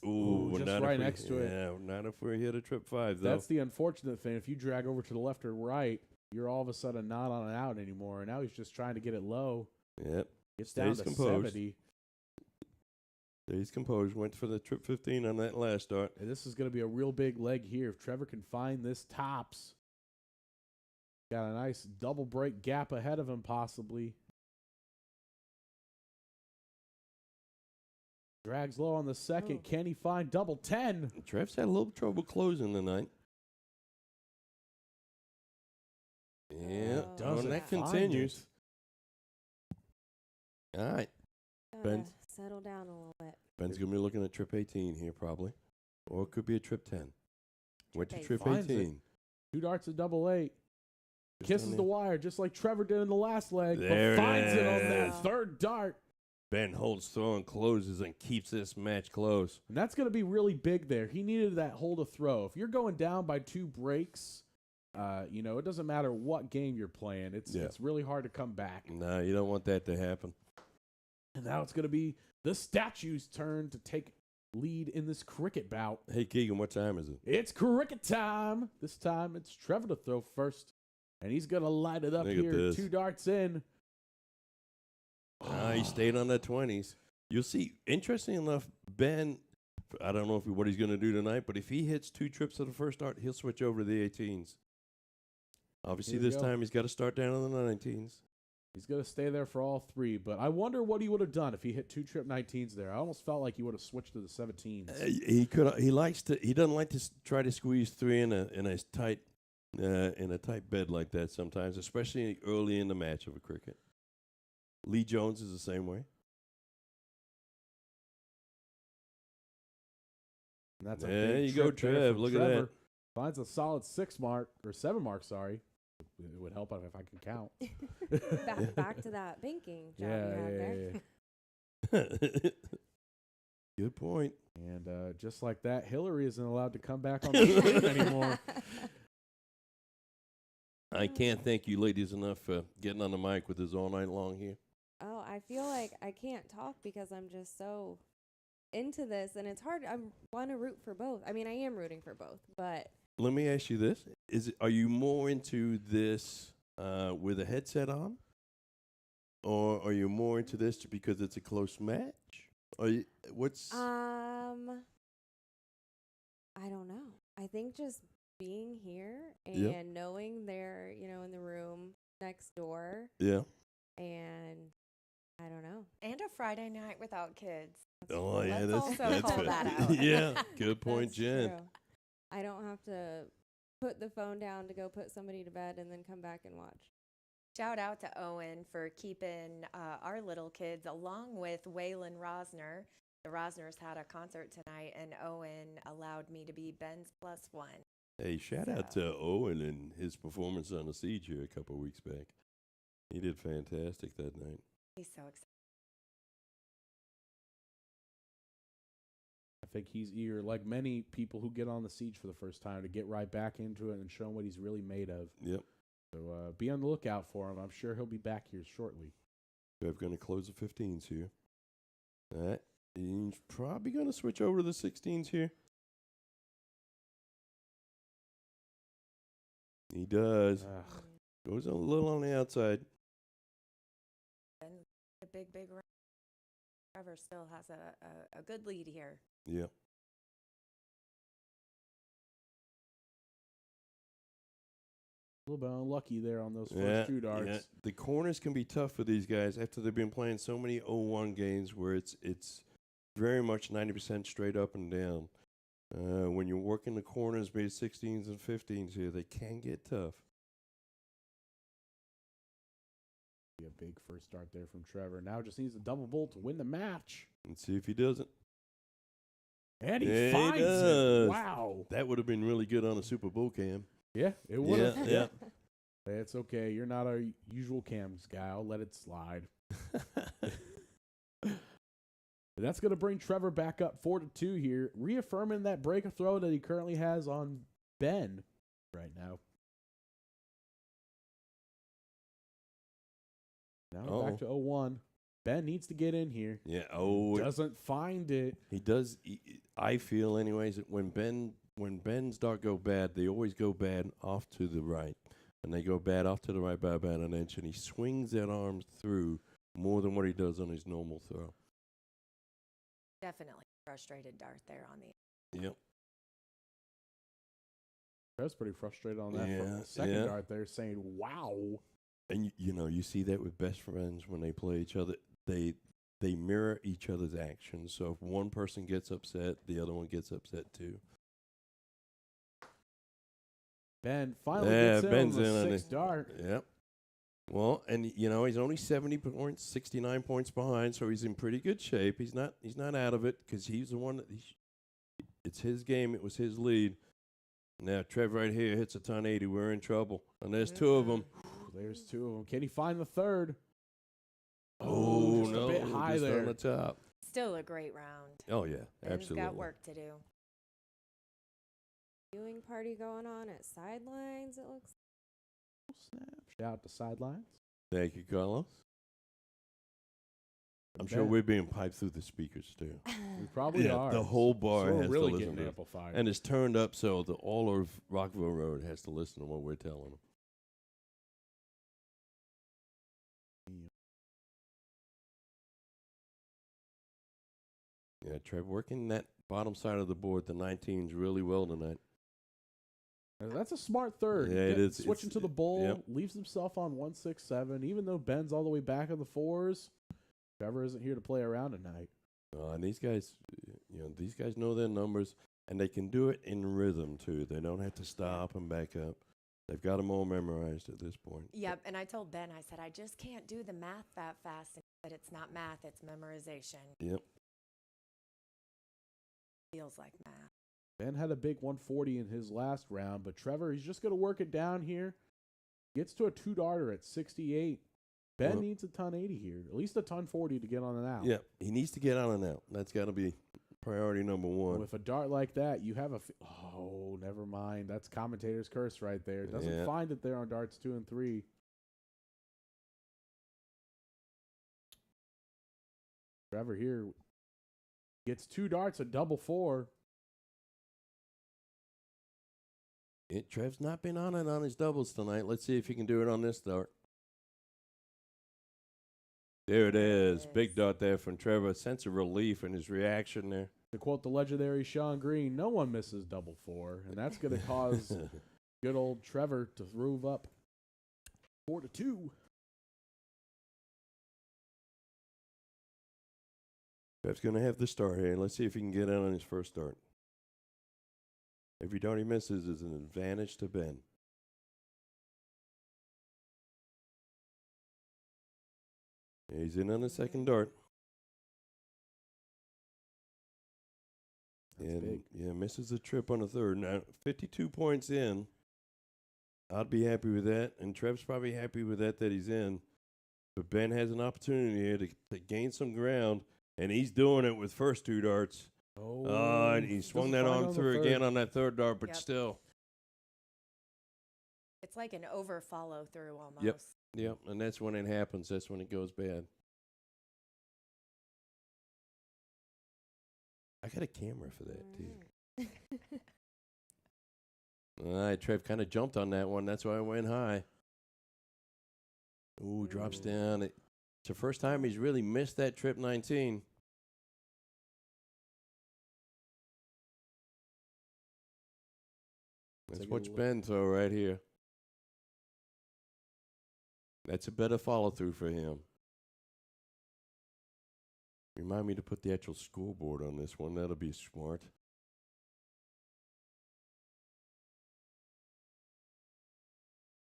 Ooh, just not right if we- next to it. Yeah, not if we hit a trip 5, though. That's the unfortunate thing. If you drag over to the left or right, you're all of a sudden not on an out anymore. And now he's just trying to get it low. Yep. Gets down Stays to composed. 70. He's composed. Went for the trip 15 on that last dart. And this is going to be a real big leg here. If Trevor can find this tops, got a nice double break gap ahead of him possibly. Drags low on the second. Oh. Can he find double 10? Trev's had a little trouble closing tonight. Yeah, Oh. Doesn't and that find continues. it. All right. Ben- Settle down a little bit. Ben's going to be looking at trip 18 here probably. Or it could be a trip 10. Went to trip Finds it. 18. 2 darts at double 8. Just Kisses on the there. wire just like Trevor did in the last leg. There it but finds it on is. that third dart. Ben holds throw and closes and keeps this match close. And that's going to be really big there. He needed that hole to throw. If you're going down by 2 breaks, it doesn't matter what game you're playing. It's really hard to come back. No, you don't want that to happen. And now it's going to be the statue's turn to take lead in this cricket bout. Hey, Keegan, what time is it? It's cricket time. This time it's Trevor to throw first. And he's going to light it up here. 2 darts in. He stayed on the 20s. You'll see, interesting enough, Ben, I don't know what he's going to do tonight, but if he hits 2 trips to the first dart, he'll switch over to the 18s. Obviously, this time he's got to start down on the 19s. He's going to stay there for all 3, but I wonder what he would have done if he hit 2 trip 19s there. I almost felt like he would have switched to the 17s. He could. He likes to. He doesn't like to try to squeeze 3 in a tight bed like that sometimes, especially early in the match of a cricket. Lee Jones is the same way. And that's there you go, Trev. Look at that. Finds a solid 6 mark or 7 mark. Sorry. It would help if I could count. back to that banking job you had there. Good point. And just like that, Hillary isn't allowed to come back on the screen anymore. I can't thank you ladies enough for getting on the mic with us all night long here. Oh, I feel like I can't talk because I'm just so into this, and it's hard. I want to root for both. I mean, I am rooting for both, but... Let me ask you this. Are you more into this with a headset on? Or are you more into this because it's a close match? What's... I don't know. I think just being here and knowing they're, in the room next door. Yeah. And I don't know. And a Friday night without kids. Let's also call that out. Yeah, good point, Jen. True. I don't have to put the phone down to go put somebody to bed and then come back and watch. Shout out to Owen for keeping our little kids along with Waylon Rosner. The Rosners had a concert tonight, and Owen allowed me to be Ben's +1. Hey, shout out to Owen and his performance on the Siege here a couple of weeks back. He did fantastic that night. He's so excited. I think he's eager, like many people who get on the Siege for the first time, to get right back into it and show him what he's really made of. Yep. So be on the lookout for him. I'm sure he'll be back here shortly. We're going to close the 15s here. All right. He's probably going to switch over to the 16s here. He does. Goes a little on the outside. And the big round. Trevor still has a good lead here. Yeah. A little bit unlucky there on those first 2 darts. Yeah. The corners can be tough for these guys after they've been playing so many 0-1 games where it's very much 90% straight up and down. When you're working the corners, maybe 16s and 15s here, they can get tough. A big first start there from Trevor. Now just needs a double bolt to win the match. Let's see if he doesn't. And he finds it. Wow. That would have been really good on a Super Bowl cam. Yeah, it would have. Yeah. It's okay. You're not our usual cams guy. I'll let it slide. That's going to bring Trevor back up 4-2 here, reaffirming that break throw that he currently has on Ben right now. Now back to 0-1. Ben needs to get in here. Yeah. Doesn't find it. He does. I feel, anyways, that when Ben's dart go bad, they always go bad off to the right, and they go bad off to the right by about an inch, and he swings that arm through more than what he does on his normal throw. Definitely frustrated dart there on the. Yep. I was pretty frustrated on that from the second dart there, saying, wow. And, you see that with best friends when they play each other. They mirror each other's actions. So if one person gets upset, the other one gets upset too. Ben finally gets in on the 6th dart. Yep. Well, and he's only 70 points, 69 points behind, so he's in pretty good shape. He's not out of it because he's the one that it's his game. It was his lead. Now Trevor right here hits a ton 80. We're in trouble, and there's 2 of them. There's 2 of them. Can he find the 3rd? Oh just no! a bit high just there on the top. Still a great round. Oh yeah, Ben's absolutely. got work to do. viewing party going on at Sidelines, it looks. Snap. Shout out to Sidelines. Thank you, Carlos. I'm Ben, sure we're being piped through the speakers, too. we probably are. The whole bar so we're has really to listen getting to it. amplified. And it's turned up so all of Rockville Road has to listen to what we're telling them. Yeah, Trevor, working that bottom side of the board, the 19s, really well tonight. That's a smart third. Yeah, it is. Switching to the bull, yep. leaves himself on 1-6-7. Even though Ben's all the way back on the fours, Trevor isn't here to play around tonight. And these guys know their numbers, and they can do it in rhythm, too. They don't have to stop and back up. They've got them all memorized at this point. Yep, and I told Ben, I said, I just can't do the math that fast. And he said, it's not math, it's memorization. Yep. Feels like math. Ben had a big 140 in his last round, but Trevor, he's just going to work it down here. Gets to a 2-darter at 68. Ben needs a ton 80 here, at least a ton 40 to get on and out. Yeah, he needs to get on and out. That's got to be priority number one. With a dart like that, you have oh, never mind. That's commentator's curse right there. Doesn't find it there on darts 2 and 3. Trevor here gets 2 darts, a double 4. Trev's not been on it on his doubles tonight. Let's see if he can do it on this dart. There it is. Big dart there from Trevor. A sense of relief in his reaction there. To quote the legendary Sean Green, no one misses double 4, and that's going to cause good old Trevor to move up 4-2. Trev's going to have the start here. Let's see if he can get out on his first dart. Every dart he misses is an advantage to Ben. He's in on the second dart. That's and big. Yeah, misses the trip on the third. Now 52 points in. I'd be happy with that, and Trev's probably happy with that he's in. But Ben has an opportunity here to gain some ground, and he's doing it with first 2 darts. And he swung that arm through again on that third dart, but still. It's like an over follow through almost. Yep, and that's when it happens. That's when it goes bad. I got a camera for that, too. All right, Trev kind of jumped on that one. That's why I went high. Ooh, drops down. It's the first time he's really missed that trip 19. Let's watch Ben throw right here. That's a better follow-through for him. Remind me to put the actual scoreboard on this one. That'll be smart.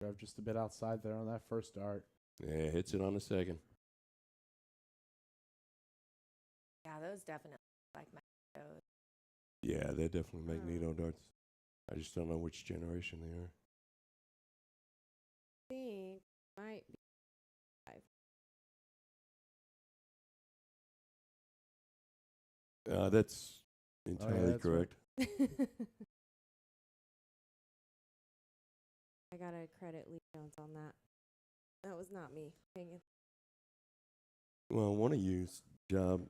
Trev just a bit outside there on that first dart. Yeah, hits it on the second. Yeah, those definitely like magnetos. Yeah, they're definitely magneto darts. I just don't know which generation they are. I think might be 5. That's entirely that's correct. I gotta credit Lee Jones on that. That was not me. Dang it. Well, one of you's job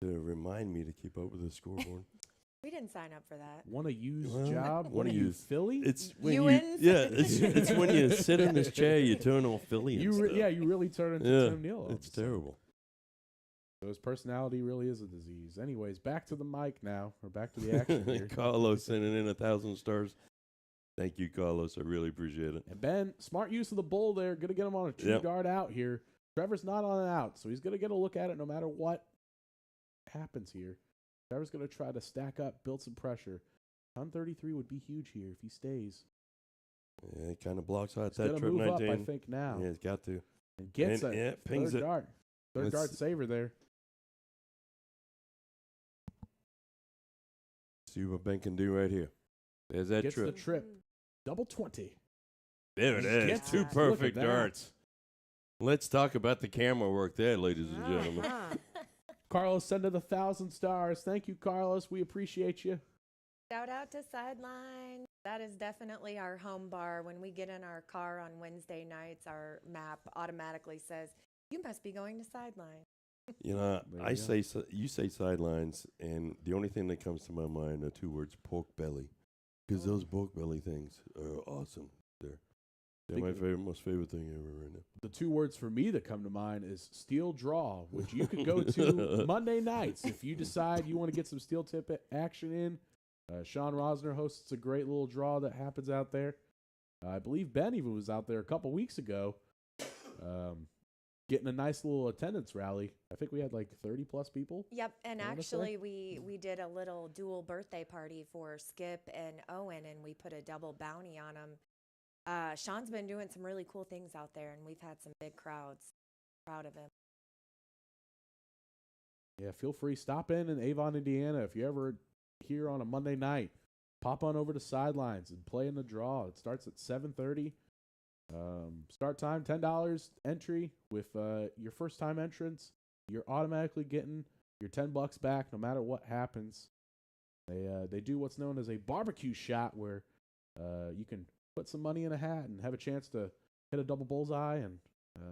to remind me to keep up with the scoreboard. We didn't sign up for that. Want to use job? One of you you Philly? It's when Ewans? it's when you sit in this chair, you turn all Philly. You really turn into Tim Neal. It's terrible. So his personality really is a disease. Anyways, back to the mic now, or back to the action here. Carlos sending in 1,000 stars. Thank you, Carlos. I really appreciate it. And Ben, smart use of the bull there. Going to get him on a 2-dart out here. Trevor's not on an out, so he's going to get a look at it no matter what happens here. Trevor's going to try to stack up, build some pressure. 133 would be huge here if he stays. Yeah, it kind of blocks out He's that going to trip move 19. up, I think, now. Yeah, he's got to. And gets a pings third it. dart. Third dart saver there. See what Ben can do right here. There's that Gets trip. the trip. Double 20. There it is. Gets 2 it. perfect Look at that. darts. Let's talk about the camera work there, ladies and gentlemen. Carlos sending 1,000 stars. Thank you, Carlos. We appreciate you. Shout out to Sideline. That is definitely our home bar. When we get in our car on Wednesday nights, our map automatically says, "You must be going to sideline." You know, There you go. you say sidelines, and the only thing that comes to my mind are two words: pork belly, because Oh. those pork belly things are awesome. They're my Speaking of- most favorite thing ever right now. The two words for me that come to mind is steel draw, which you could go to Monday nights if you decide you want to get some steel tip action in. Sean Rosner hosts a great little draw that happens out there. I believe Ben even was out there a couple weeks ago, getting a nice little attendance rally. I think we had like 30+ people. Yep, and I wanna say. actually we did a little dual birthday party for Skip and Owen, and we put a double bounty on them. Sean's been doing some really cool things out there, and we've had some big crowds. Proud of him. Yeah, feel free. Stop in Avon, Indiana. If you're ever here on a Monday night, pop on over to Sidelines and play in the draw. It starts at 7:30. Start time, $10 entry. With your first time entrance, you're automatically getting your $10 back no matter what happens. They do what's known as a barbecue shot, where you can put some money in a hat and have a chance to hit a double bullseye, and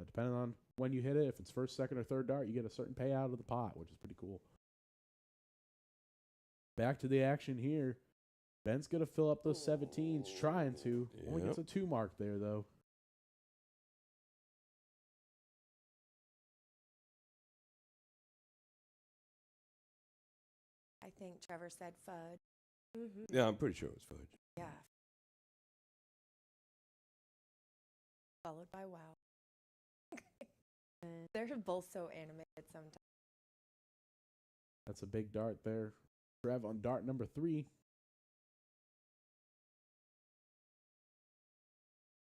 depending on when you hit it, if it's first, second, or third dart, you get a certain payout of the pot, which is pretty cool. Back to the action here. Ben's going to fill up those 17s, trying to. Only gets a 2 mark there, though. I think Trevor said fudge. Mm-hmm. Yeah, I'm pretty sure it was fudge. Yeah. Followed by wow. They're both so animated sometimes. That's a big dart there. Trev on dart number 3.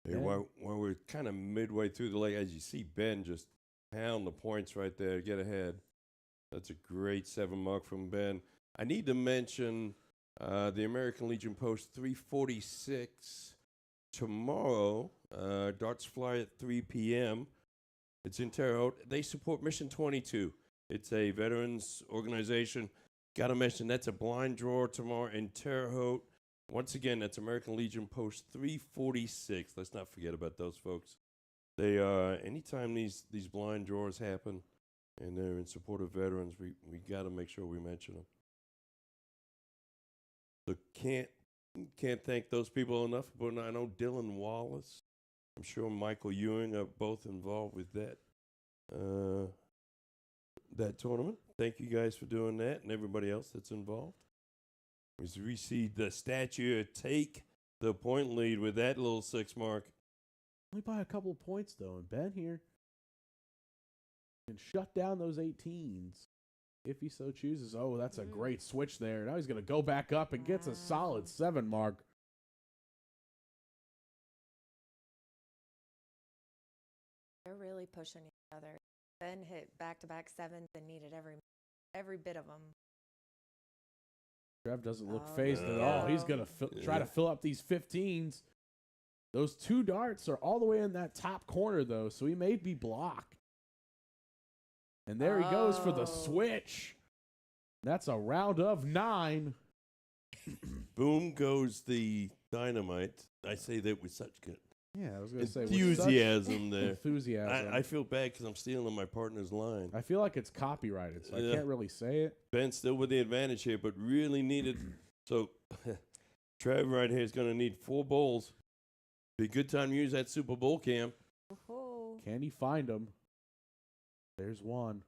Hey, while we're kind of midway through the leg, as you see Ben just pound the points right there to get ahead. That's a great 7 mark from Ben. I need to mention the American Legion Post 346 tomorrow. Darts fly at 3 p.m. It's in Terre Haute. They support Mission 22. It's a veterans organization. Got to mention that's a blind draw tomorrow in Terre Haute. Once again, that's American Legion Post 346. Let's not forget about those folks. They anytime these blind draws happen and they're in support of veterans, we got to make sure we mention them. So can't thank those people enough. But I know Dylan Wallace. I'm sure Michael Ewing are both involved with that tournament. Thank you guys for doing that, and everybody else that's involved. As we see the statue take the point lead with that little 6 mark. Only by a couple of points, though. And Ben here can shut down those 18s if he so chooses. Oh, that's a great switch there. Now he's going to go back up and gets a solid 7 mark. They're really pushing each other. Ben hit back-to-back 7s and needed every bit of them. Trev doesn't look Oh, phased there at you all. go. He's going to try to fill up these 15s. Those 2 darts are all the way in that top corner, though, so he may be blocked. And there he goes for the switch. That's a round of 9. Boom goes the dynamite. I say that with such good Yeah, I was going to say. with enthusiasm such there. Enthusiasm. I feel bad because I'm stealing my partner's line. I feel like it's copyrighted, so Yeah. I can't really say it. Ben's still with the advantage here, but really needed. So Trevor right here is going to need 4 bowls. Be a good time to use that Super Bowl cam. Oh. Can he find them? There's one.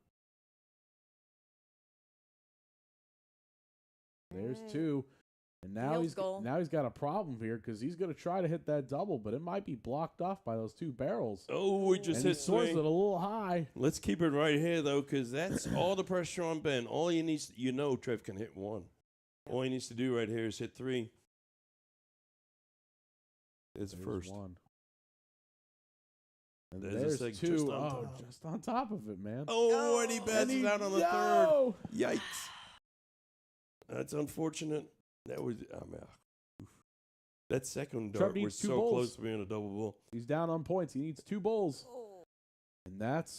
There's Right. 2. And now Field he's goal. got a problem here because he's going to try to hit that double, but it might be blocked off by those 2 barrels. Oh, we just And he hit soars it swing. a little high. Let's keep it right here, though, because that's all the pressure on Ben. All he needs, Trev can hit 1. All he needs to do right here is hit 3. It's There's first. 1. And There's a there's seg 2. just on top. Just on top of it, man. Oh, and he Oh. bats it out on the third. No! Yikes. That's unfortunate. That was, oof. That second Trevor dart was needs 2 so bowls. close to being a double ball. He's down on points. He needs 2 bowls. Oh. And that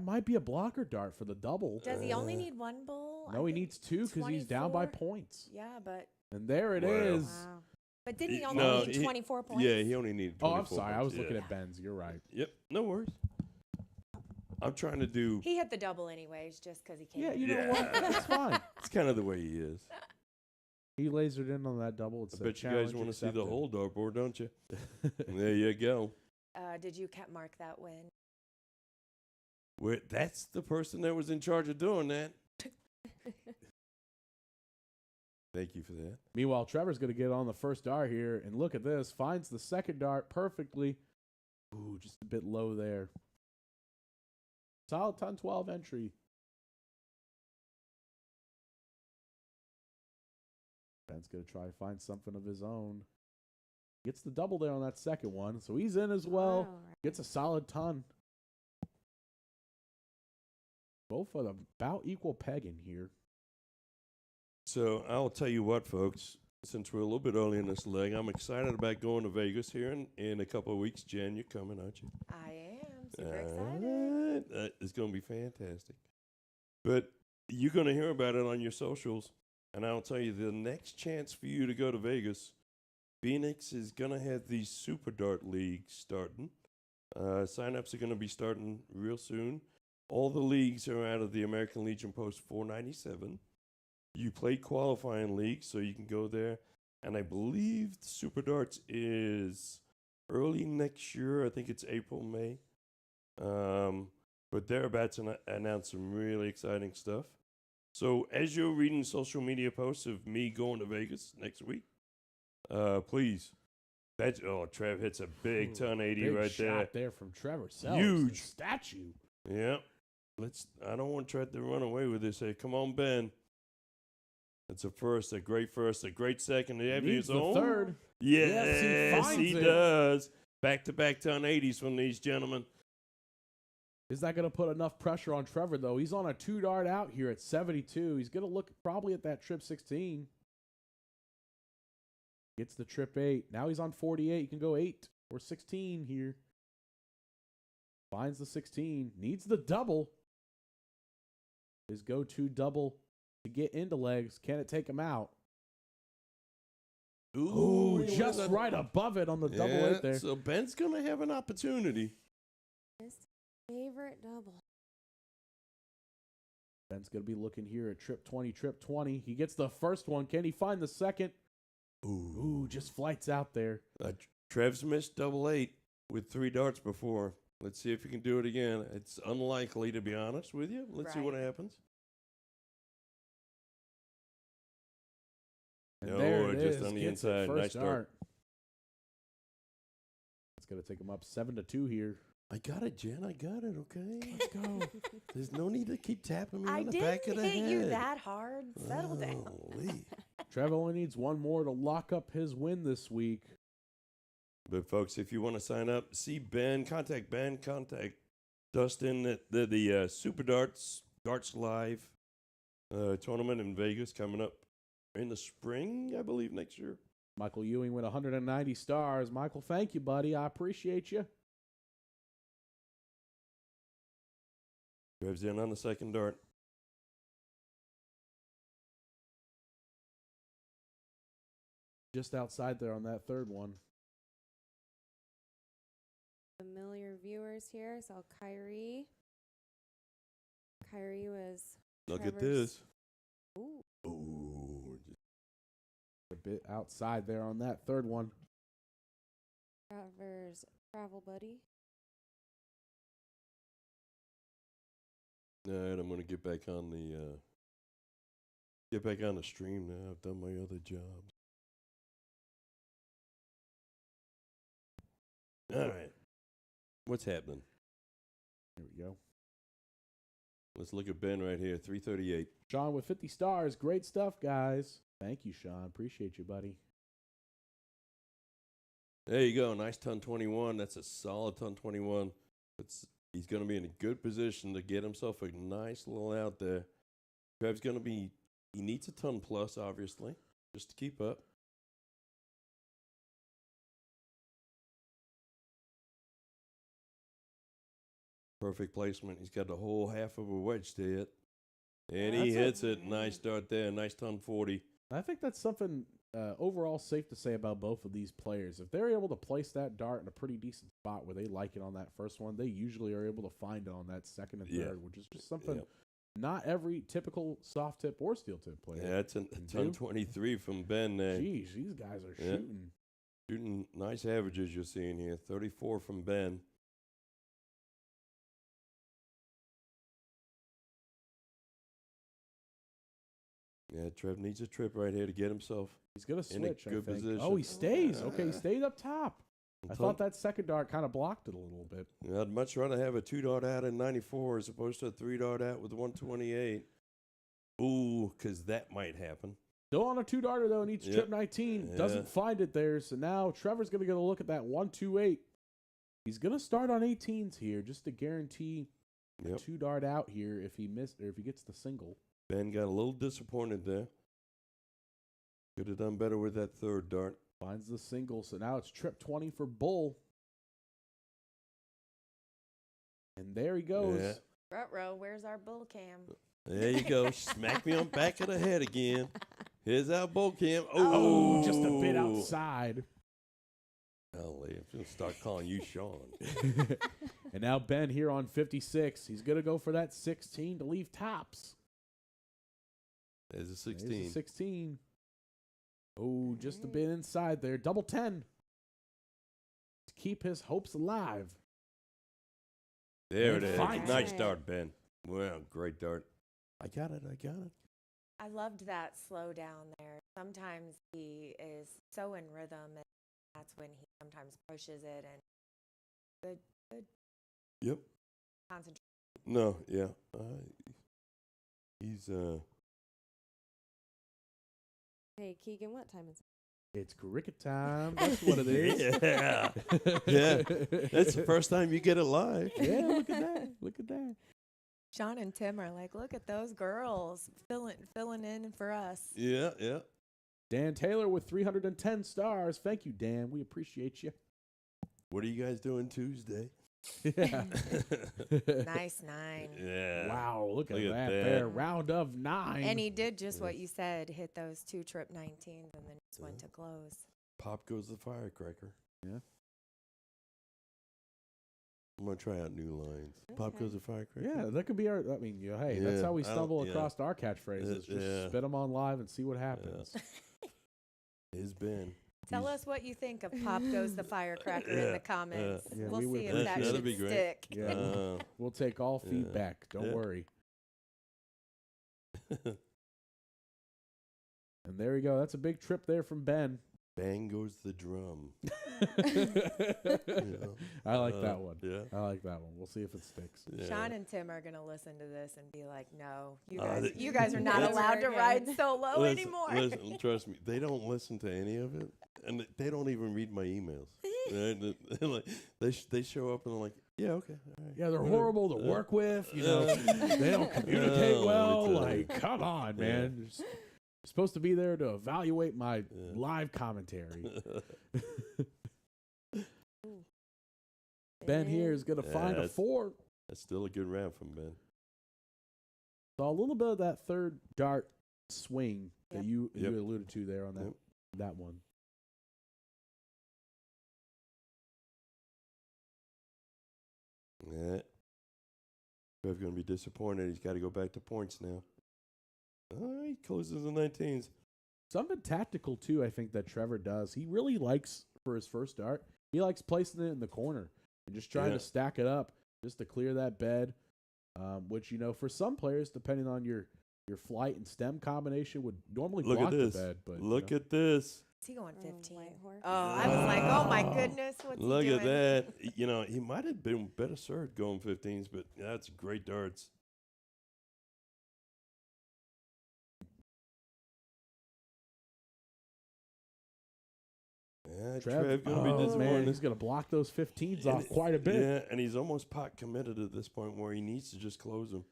might be a blocker dart for the double. Does he only Uh, need 1 bowl? No, I he think needs 2 because he's down by 24. points. Yeah, but And there it Wow. is. Wow. But didn't he He- only no, need he- 24 points? Yeah, he only needed Oh, 24 I'm sorry. I points, was looking yeah. at Ben's. You're right. Yep, no worries. I'm trying to do. He hit the double anyways, just because he came. Yeah, in. you know what? That's fine. It's kind of the way he is. He lasered in on that double. It's I bet you guys want to see the whole dartboard, don't you? There you go. Did you mark that win? That's the person that was in charge of doing that. Thank you for that. Meanwhile, Trevor's going to get on the first dart here, and look at this. Finds the second dart perfectly. Ooh, just a bit low there. Solid 10-12 entry. Ben's going to try to find something of his own. Gets the double there on that second one, so he's in as well. Wow. Gets a solid ton. Both are about equal pegging here. So I'll tell you what, folks. Since we're a little bit early in this leg, I'm excited about going to Vegas here in a couple of weeks. Jen, you're coming, aren't you? I am super excited. It's going to be fantastic. But you're going to hear about it on your socials. And I'll tell you, the next chance for you to go to Vegas, Phoenix is going to have the Super Dart League starting. Sign-ups are going to be starting real soon. All the leagues are out of the American Legion Post 497. You play qualifying leagues, so you can go there. And I believe Super Darts is early next year. I think it's April, May. But they're about to announce some really exciting stuff. So as you're reading social media posts of me going to Vegas next week, please. Trev hits a big ton 80 Big right shot there. from Trevor Sellers. Huge. The statue. Yeah. I don't want Trev to run away with this. Hey, come on, Ben. It's a first, a great second. Needs the third. Yes, he finds he it. does. Back-to-back ton 80s from these gentlemen. Is that going to put enough pressure on Trevor, though? He's on a 2-dart out here at 72. He's going to look probably at that trip 16. Gets the trip 8. Now he's on 48. He can go 8 or 16 here. Finds the 16. Needs the double. His go-to double to get into legs. Can it take him out? Ooh, just right above it on the double 8 there. So Ben's going to have an opportunity. His favorite double. Ben's going to be looking here at trip 20. He gets the first one. Can he find the second? Ooh, just flights out there. Trev's missed double 8 with 3 darts before. Let's see if he can do it again. It's unlikely, to be honest with you. Let's see what happens. And there it just is. on the Gets it inside. first Nice dart. It's going to take him up 7-2 here. I got it, Jen. I got it, okay? Let's go. There's no need to keep tapping me I on the back of didn't the hit head. you that hard. Settle down. Golly. Trevor only needs one more to lock up his win this week. But, folks, if you want to sign up, see Ben, contact Dustin at the Super Darts Live tournament in Vegas coming up in the spring, I believe, next year. Michael Ewing with 190 stars. Michael, thank you, buddy. I appreciate you. Trev's in on the second dart. Just outside there on that third one. Familiar viewers here. So Kyrie. Kyrie was. Look at Trevor's- this. Ooh. Ooh. A bit outside there on that third one. Trevor's travel buddy. All right, I'm gonna get back on the stream now. I've done my other jobs. All right, what's happening? There we go. Let's look at Ben right here, 338. Sean with 50 stars. Great stuff, guys. Thank you, Sean. Appreciate you, buddy. There you go, nice ton 21. That's a solid ton 21. He's going to be in a good position to get himself a nice little out there. Trev's going to be, he needs a ton plus, obviously, just to keep up. Perfect placement. He's got the whole half of a wedge to hit. And he hits it. Nice start there. Nice ton 40. I think that's something overall safe to say about both of these players. If they're able to place that dart in a pretty decent spot where they like it on that first one, they usually are able to find it on that second and third, which is just something not every typical soft tip or steel tip player. Yeah, it's a ton 23 from Ben. Jeez, these guys are shooting. Shooting nice averages you're seeing here. 34 from Ben. Yeah, Trev needs a trip right here to get himself. He's going to switch, in a I good think. position. Oh, he stays. Okay, he stayed up top. I thought that second dart kind of blocked it a little bit. I'd much rather have a 2-dart out in 94 as opposed to a 3-dart out with 128. Ooh, because that might happen. Still on a 2-darter, though, needs trip 19. Yeah. Doesn't find it there. So now Trevor's going to get a look at that 128. He's going to start on 18s here just to guarantee a 2-dart out here if he missed or if he gets the single. Ben got a little disappointed there. Could have done better with that third dart. Finds the single, so now it's trip 20 for Bull. And there he goes. Yeah. Ruh-roh, where's our bull cam? There you go. Smack me on back of the head again. Here's our bull cam. Oh, just a bit outside. Golly, I'm going to start calling you Sean. And now Ben here on 56. He's going to go for that 16 to leave tops. There's a 16. There's a 16. Oh, just a bit inside there. Double 10 to keep his hopes alive. There it is. Finds Nice it. dart, Ben. Well, great dart. I got it. I loved that slow down there. Sometimes he is so in rhythm, and that's when he sometimes pushes it. And good Yep. concentration. No, yeah. He's Hey, Keegan, what time is it? It's cricket time. That's what it is. Yeah. Yeah. That's the first time you get it live. Yeah, look at that. Look at that. Sean and Tim are like, look at those girls filling in for us. Yeah, yeah. Dan Taylor with 310 stars. Thank you, Dan. We appreciate you. What are you guys doing Tuesday? Yeah. Nice 9. Yeah. Wow, look at Look that at there. that. Round of 9. And he did just what you said, hit those 2 trip 19s and then just went to close. Pop goes the firecracker. Yeah. I'm going to try out new lines. Pop Okay. goes the firecracker. Yeah, that could be our. I mean, hey, that's Yeah, how we I don't- stumble yeah. across our catchphrases. Just Yeah. spit them on live and see what happens. It's Ben. Tell us what you think of Pop Goes the Firecracker in Yeah, the comments. yeah, We'll we would see if that appreciate should that'd be great. stick. Yeah. We'll take all Yeah. feedback. Don't Yeah. worry. And there we go. That's a big trip there from Ben. Bang goes the drum. I like that one. Yeah. I like that one. We'll see if it sticks. Yeah. Sean and Tim are going to listen to this and be like, no, they- you guys are not Never allowed to again. ride solo Listen, anymore. listen, trust me, they don't listen to any of it, and they don't even read my emails. Right? They're like, they show up and they're like, yeah, okay, all right. Yeah, they're whatever. horrible to work with. You know, they don't communicate Oh, well. let me tell you. Like, come on, Yeah. man. You're supposed to be there to evaluate my Yeah. live commentary. Ben here is going to Yeah, find a that's- 4. That's still a good round from Ben. Saw a little bit of that third dart swing that Yep. you Yep. alluded to there on that Yep. that one. Yeah. Trev's going to be disappointed. He's got to go back to points now. He closes the 19s. Something tactical too, I think that Trevor does. He really likes for his first dart. He likes placing it in the corner and just trying Yeah. to stack it up just to clear that bed. Which for some players, depending on your flight and stem combination, would normally Look block at this. the bed. But Look at this. Is he going Oh, 15? White Horse. Oh, I was like, oh my goodness, what's Look he doing? at that. He might have been better served going 15s, but that's great darts. Yeah, Trev going to be oh man, disappointed. he's gonna block those 15s And off quite a bit. Yeah, and he's almost pot committed at this point where he needs to just close them.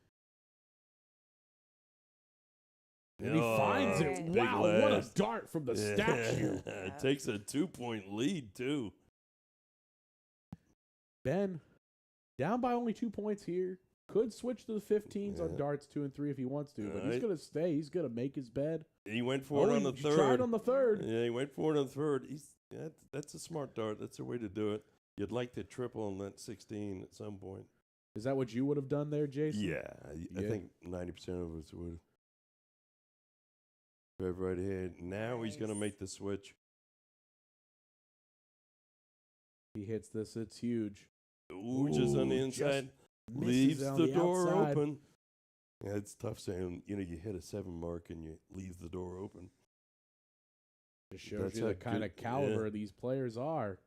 And he finds it. Big Wow, what a last. dart from the statue. It takes a 2-point lead, too. Ben, down by only 2 points here. could switch to the 15s on darts 2 and 3 if he wants to, but he's going to stay. He's going to make his bed. He went for it on the third. Tried on the third. Yeah, he went for it on the third. That's a smart dart. That's the way to do it. You'd like to triple on that 16 at some point. Is that what you would have done there, Jason? Yeah, I think 90% of us would. Trevor right ahead. Now he's going to make the switch. He hits this. It's huge. Ooh, just on the inside. Leaves the door outside. open. Yeah, it's tough saying, you hit a 7 mark and you leave the door open. It shows you the kind of caliber these players are.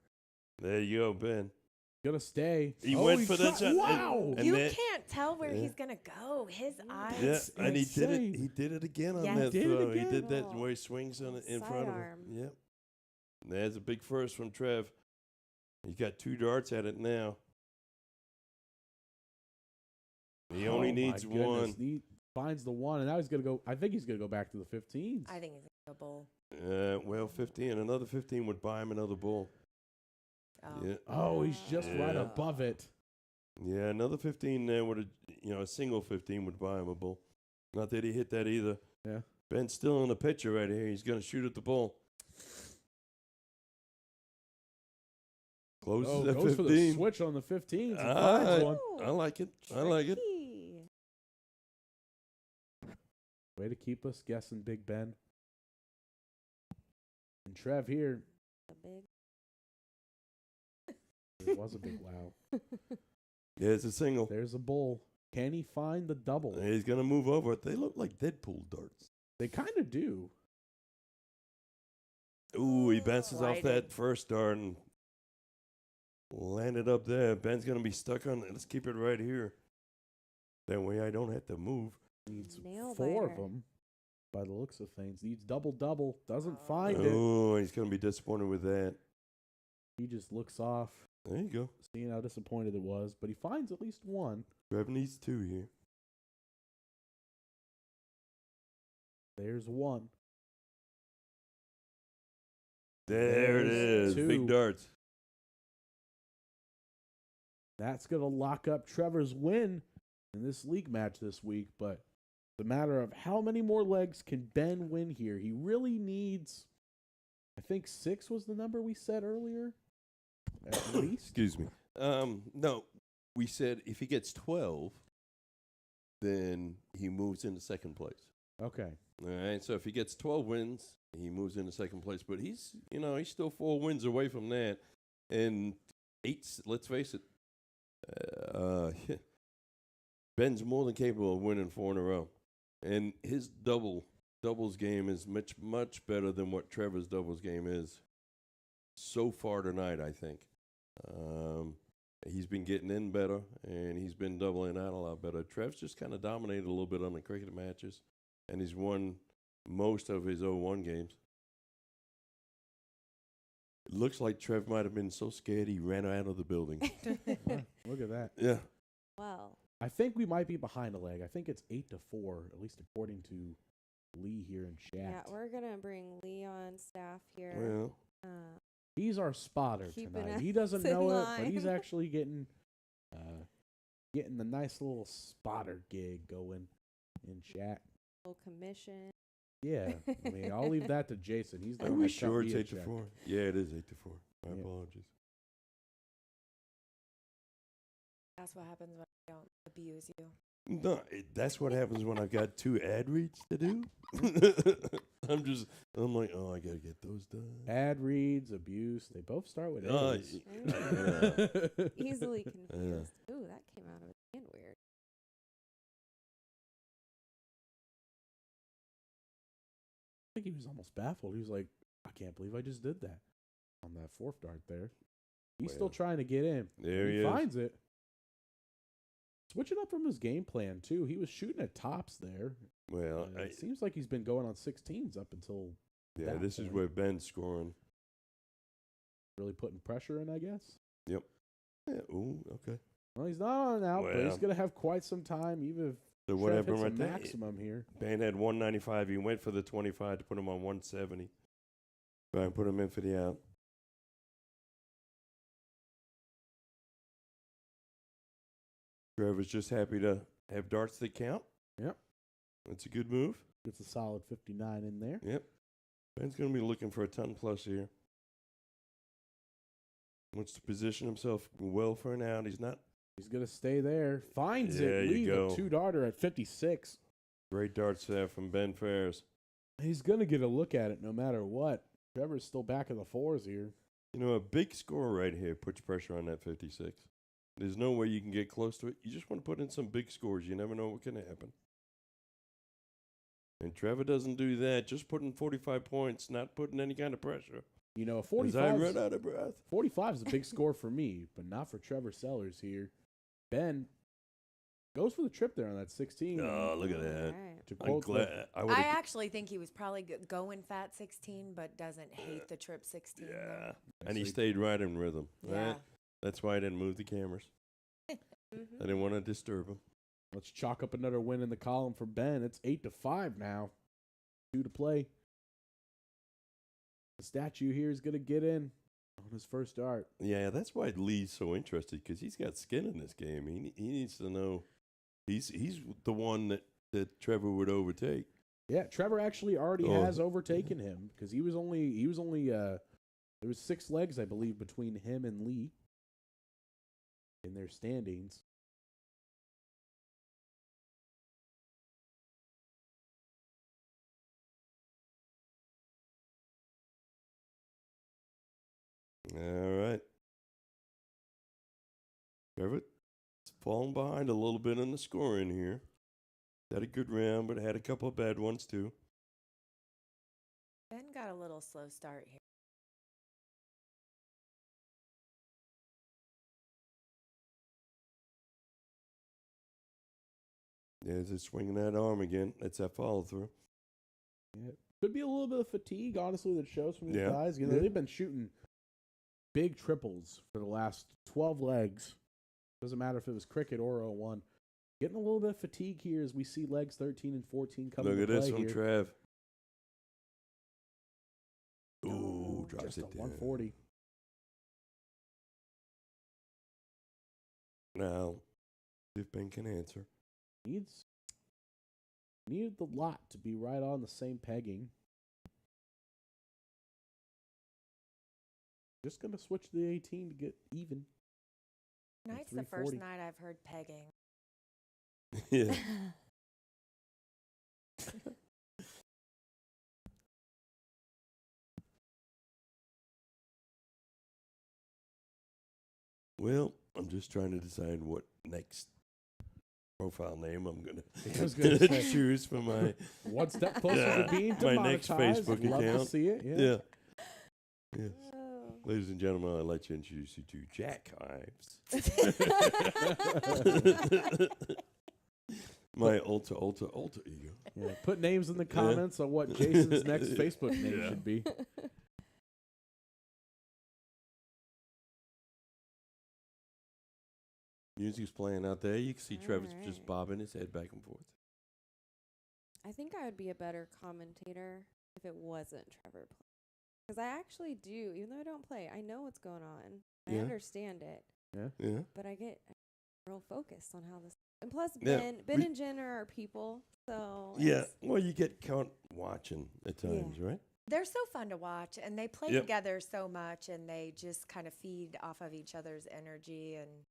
There you go, Ben. Gonna stay. He went for that shot. Wow! You can't tell where he's gonna go. His eyes. Yeah, and he did it. He did it again on that throw. He did that where he swings on it in front of him. Yep. There's a big first from Trev. He's got 2 darts at it now. He only needs one. He finds the one, and now he's gonna go. I think he's gonna go back to the 15s. I think he's gonna go bowl. Well, 15. Another 15 would buy him another bull. Oh. Yeah. Oh, he's just right above it. Yeah, another 15 there would have, a single 15 would buy him a bull. Not that he hit that either. Yeah. Ben's still in the picture right here. He's going to shoot at the bull. Closes at 15. Goes for the switch on the 15s. Finds one. I like it. I like it. Way to keep us guessing, Big Ben. And Trev here. It was a big wow. Yeah, it's a single. There's a bull. Can he find the double? He's going to move over. They look like Deadpool darts. They kind of do. Ooh, he bounces off that first dart and landed up there. Ben's going to be stuck on it. Let's keep it right here. That way I don't have to move. Needs 4 of them by the looks of things. Needs double. Doesn't find it. Oh, he's going to be disappointed with that. He just looks off. There you go. Seeing how disappointed it was, but he finds at least one. Trev needs 2 here. There's one. There it is. 2. Big darts. That's going to lock up Trevor's win in this league match this week, but it's a matter of how many more legs can Ben win here. He really needs, I think 6 was the number we said earlier. At least. Excuse me. No, we said if he gets 12, then he moves into second place. Okay. All right. So if he gets 12 wins, he moves into second place. But he's still 4 wins away from that, and 8. Let's face it. Ben's more than capable of winning 4 in a row, and his doubles game is much better than what Trevor's doubles game is so far tonight, I think. He's been getting in better, and he's been doubling out a lot better. Trev's just kind of dominated a little bit on the cricket matches, and he's won most of his 0-1 games. It looks like Trev might have been so scared he ran out of the building. Look at that. Yeah. Well, I think we might be behind a leg. I think it's 8-4, at least according to Lee here in chat. yeah, we're gonna bring Lee on staff here. Well, He's our spotter Keeping tonight. us He doesn't in know it, but he's line. actually getting the nice little spotter gig going in chat. Little commission. Yeah, I mean, I'll leave that to Jason. He's the are one we that cut sure me it's a check. 8-4? Yeah, it is 8-4. My Yeah. apologies. That's what happens when I don't abuse you. No, that's what happens when I've got 2 ad reads to do. I'm like, oh, I got to get those done. Ad reads, abuse, they both start with Oh, A's. Easily confused. Ooh, that came out of his hand weird. I think he was almost baffled. He was like, I can't believe I just did that on that 4th dart there. He's still trying to get in. There he is. Finds it. Switching up from his game plan, too. He was shooting at tops there. Well, It seems like he's been going on 16s up until yeah, that this is point. where Ben's scoring. Really putting pressure in, I guess. Yep. Yeah, ooh, okay. Well, he's not on out, but he's Well. going to have quite some time, even if So Trev what hits happened a right there? maximum here. Ben had 195. He went for the 25 to put him on 170. Try and put him in for the out. Trevor's just happy to have darts that count. Yep. That's a good move. Gets a solid 59 in there. Yep. Ben's going to be looking for a ton plus here. Wants to position himself well for an out. He's not. He's going to stay there. Finds There it. you Leave go. a two-darter at 56. Great darts there from Ben Phares. He's going to get a look at it no matter what. Trevor's still back in the fours here. You know, a big score right here puts pressure on that 56. There's no way you can get close to it. You just want to put in some big scores. You never know what can happen. And Trevor doesn't do that. Just putting 45 points, not putting any kind of pressure. You know, a 'Cause I 45 run out of breath. 45 is a big score for me, but not for Trevor Sellers here. Ben goes for the trip there on that 16. Oh, look at that. Right. To I'm quote glad. I actually think he was probably going fat 16, but doesn't hate the trip 16. Yeah. though. And he stayed right in rhythm. Yeah. Right? That's why I didn't move the cameras. I didn't want to disturb him. Let's chalk up another win in the column for Ben. It's 8-5 now. 2 to play. The statue here is going to get in on his first dart. Yeah, that's why Lee's so interested, because he's got skin in this game. He needs to know he's the one that Trevor would overtake. Yeah, Trevor actually already has overtaken him because he was only there was 6 legs, I believe, between him and Lee in their standings. All right. Trevor falling behind a little bit in the scoring here. Had a good round, but had a couple of bad ones too. Ben got a little slow start here. There's a swinging that arm again. That's that follow through. Yeah. Could be a little bit of fatigue, honestly, that shows from these Yeah. guys. You know, they've been shooting big triples for the last 12 legs. Doesn't matter if it was cricket or 0-1. Getting a little bit of fatigue here as we see legs 13 and 14 coming Look to at play this one, here. Trev. Ooh, Oh, drops just it a down. 140. Now, see if Ben can answer. Needs the lot to be right on the same pegging. Just gonna switch to the 18 to get even. Tonight's the first 340. night I've heard pegging. Yeah. Well, I'm just trying to decide what next profile name I'm I was gonna gonna say. choose for my One step closer Yeah, to being my next demonetized. Facebook Love account. to see it. Yeah. yeah. Yes. Oh. Ladies and gentlemen, I'd like to introduce you to Jack Hives. My alter ego. Yeah. Put names in the comments on what Jason's next Facebook name Yeah. should be. Music's playing out there. You can see Trevor's just Alright. bobbing his head back and forth. I think I would be a better commentator if it wasn't Trevor playing. Because I actually do, even though I don't play, I know what's going on. I Yeah. understand it, Yeah. but I get real focused on how this. And plus, Yeah, Ben we- and Jen are our people, so Yeah. it's- Well, you get caught watching at times, right? They're so fun to watch, and they play Yep. together so much, and they just kind of feed off of each other's energy. And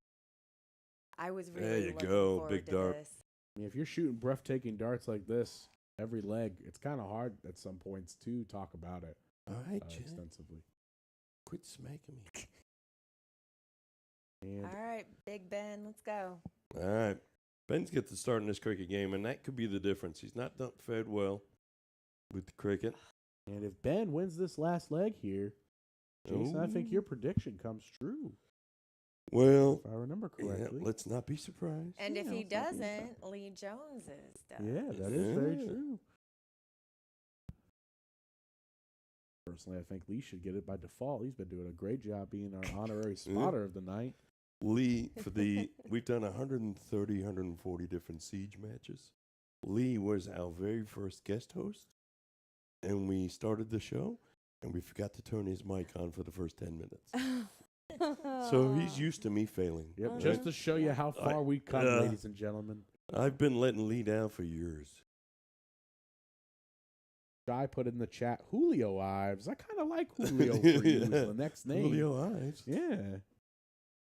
I was There really you looking go, forward big to dart. this. I mean, if you're shooting breathtaking darts like this every leg, it's kind of hard at some points to talk about it All right, Jen. extensively. Quit smacking me. And All right, Big Ben, let's go. All right. Ben's get the start in this cricket game, and that could be the difference. He's not done fared well with the cricket. and if Ben wins this last leg here, Jason, I think Ooh. your prediction comes true. Well, If I remember yeah, correctly. let's not be surprised. And if Yeah, he let's not be doesn't, Lee Jones is done. Yeah, that is very Yeah. true. Personally, I think Lee should get it by default. He's been doing a great job being our honorary spotter of the night. Lee, we've done 130, 140 different Siege matches. Lee was our very first guest host, and we started the show, and we forgot to turn his mic on for the first 10 minutes. So he's used to me failing. Yep, Oh, just no. to show you Yeah. how far we come, ladies and gentlemen. I've been letting Lee down for years. Guy put in the chat, Julio Ives. I kind of like Julio for you as the next name. Julio Ives. Yeah.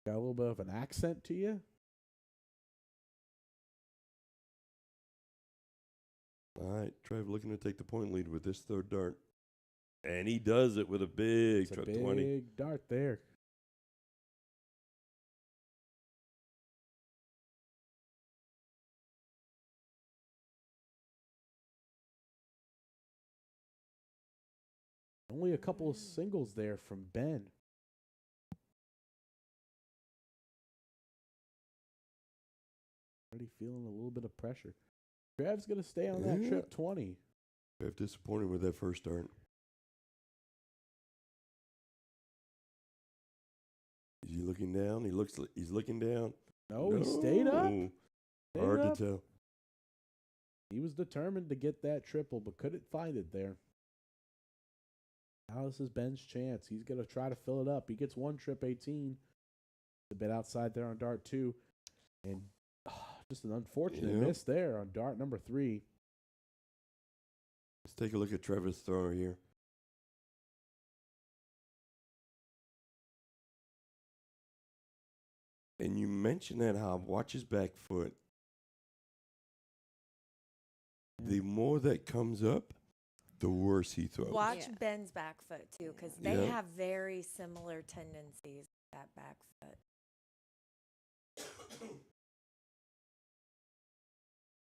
Got a little bit of an accent to you. All right, Trevor looking to take the point lead with this third dart. And he does it with a big It's a truck big 20. dart there. Only a couple of singles there from Ben. Already feeling a little bit of pressure. Trev's going to stay on that trip 20. Trev disappointed with that first dart. Is he looking down? He's looking down. No, he stayed up. Stayed Hard up. to tell. He was determined to get that triple, but couldn't find it there. Now this is Ben's chance. He's going to try to fill it up. He gets one trip 18. A bit outside there on dart 2. And just an unfortunate miss there on dart number 3. Let's take a look at Trevor's throw here. And you mentioned that how watch his back foot. The more that comes up, the worse he throws. Watch Yeah. Ben's back foot too, because they have very similar tendencies. That back foot.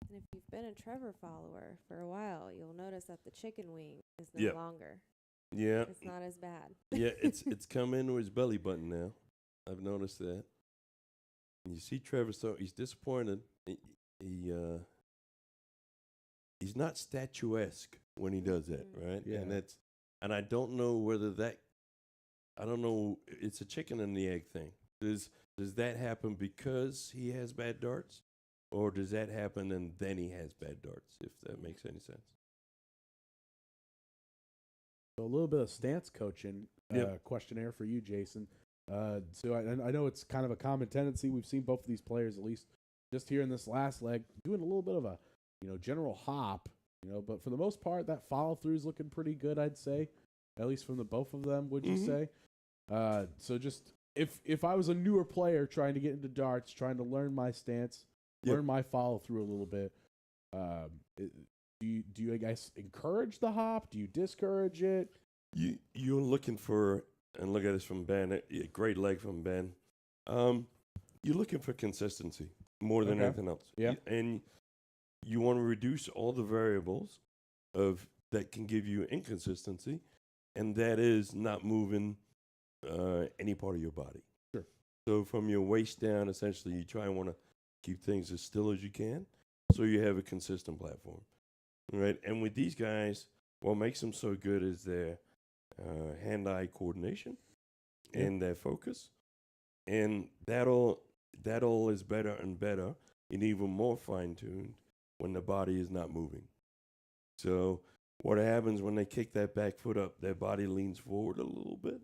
And if you've been a Trevor follower for a while, you'll notice that the chicken wing is no longer. Yeah. It's not as bad. Yeah, it's come into his belly button now. I've noticed that. And you see Trevor, so he's disappointed. He's not statuesque when he does that, right? Yeah. And I don't know whether that. I don't know. It's a chicken and the egg thing. Does that happen because he has bad darts, or does that happen and then he has bad darts? If that makes any sense. So a little bit of stance coaching questionnaire for you, Jason. So I know it's kind of a common tendency. We've seen both of these players, at least just here in this last leg, doing a little bit of a general hop. But for the most part, that follow through is looking pretty good, I'd say. At least from the both of them, would you say? So just if I was a newer player trying to get into darts, trying to learn my stance, learn my follow through a little bit, do you guys encourage the hop? Do you discourage it? You're looking for, and look at this from Ben, a great leg from Ben. You're looking for consistency more than anything else. Yeah. And you want to reduce all the variables that can give you inconsistency, and that is not moving any part of your body. Sure. So from your waist down, essentially, you try and want to keep things as still as you can, so you have a consistent platform, right? And with these guys, what makes them so good is their hand-eye coordination and their focus, and that all is better and better and even more fine-tuned when the body is not moving. So what happens when they kick that back foot up, their body leans forward a little bit.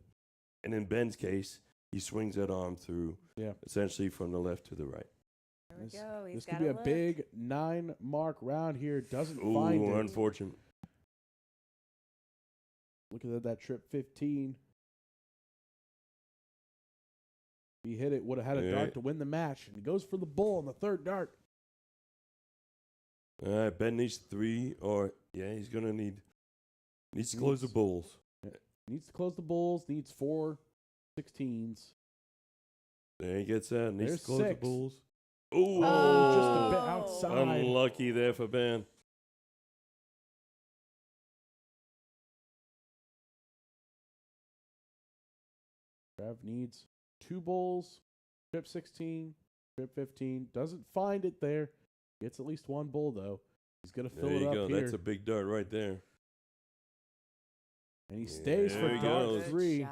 And in Ben's case, he swings that arm through essentially from the left to the right. There we go. This could be a big 9-mark round here. Doesn't find it. Unfortunate. Looking at that trip 15. He hit it, would have had a dart to win the match. And he goes for the bull on the third dart. All right, Ben needs 3, or he's gonna needs to close the bulls. Needs to close the bulls. Needs 4 16s. There he gets that. Needs There's to close 6. the bulls. Oh, just a bit outside. Unlucky there for Ben. Trev needs 2 bulls. Trip 16, trip 15. Doesn't find it there. Gets at least 1 bull, though. He's going to fill it up here. That's a big dart right there. And he stays for dart 3.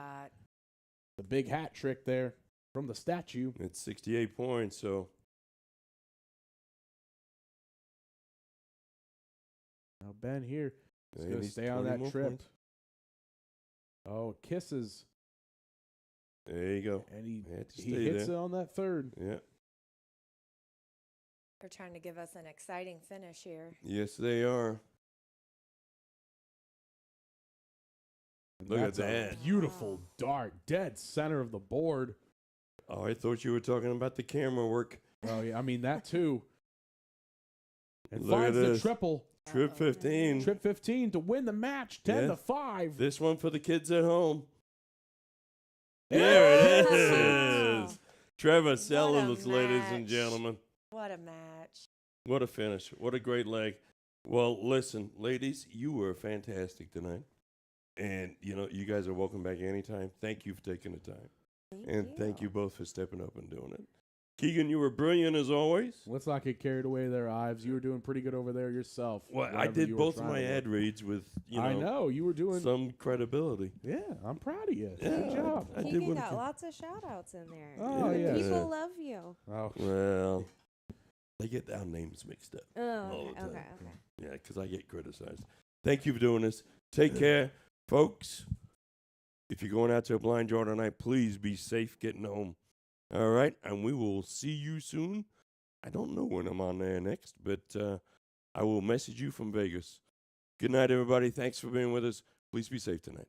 The big hat trick there from the statue. It's 68 points, so. Now Ben here is going to stay on that trip. Oh, kisses. There you go. And he Had to he stay hits there. it on that third. Yeah. They're trying to give us an exciting finish here. Yes, they are. And Look at that's a that. beautiful Wow. dart, dead center of the board. Oh, I thought you were talking about the camera work. Oh yeah, I mean that too. And Look at finds the this. triple. Trip Uh-oh. 15. Trip 15 to win the match, 10-5. This one for the kids at home. There There it it is. is. Trevor What selling a us, ladies and match. gentlemen. What a match. What a finish. What a great leg. Well, listen, ladies, you were fantastic tonight. And, you guys are welcome back anytime. Thank you for taking the time. Thank you both for stepping up and doing it. Keegan, you were brilliant as always. Let's not get carried away there, Ives. You were doing pretty good over there yourself. Well, I whatever did you were both of trying my to ad do. reads with, I know. You were doing. some credibility. Yeah, I'm proud of you. Yeah, Good job. I did Keegan what I got could. lots of shout outs in there. Oh, The yeah. People love you. Oh, Well, they get our names mixed up. Oh, All okay, the time. okay, okay. Yeah, because I get criticized. Thank you for doing this. Take care, folks. If you're going out to a blind draw tonight, please be safe getting home. All right? And we will see you soon. I don't know when I'm on there next, but I will message you from Vegas. Good night, everybody. Thanks for being with us. Please be safe tonight.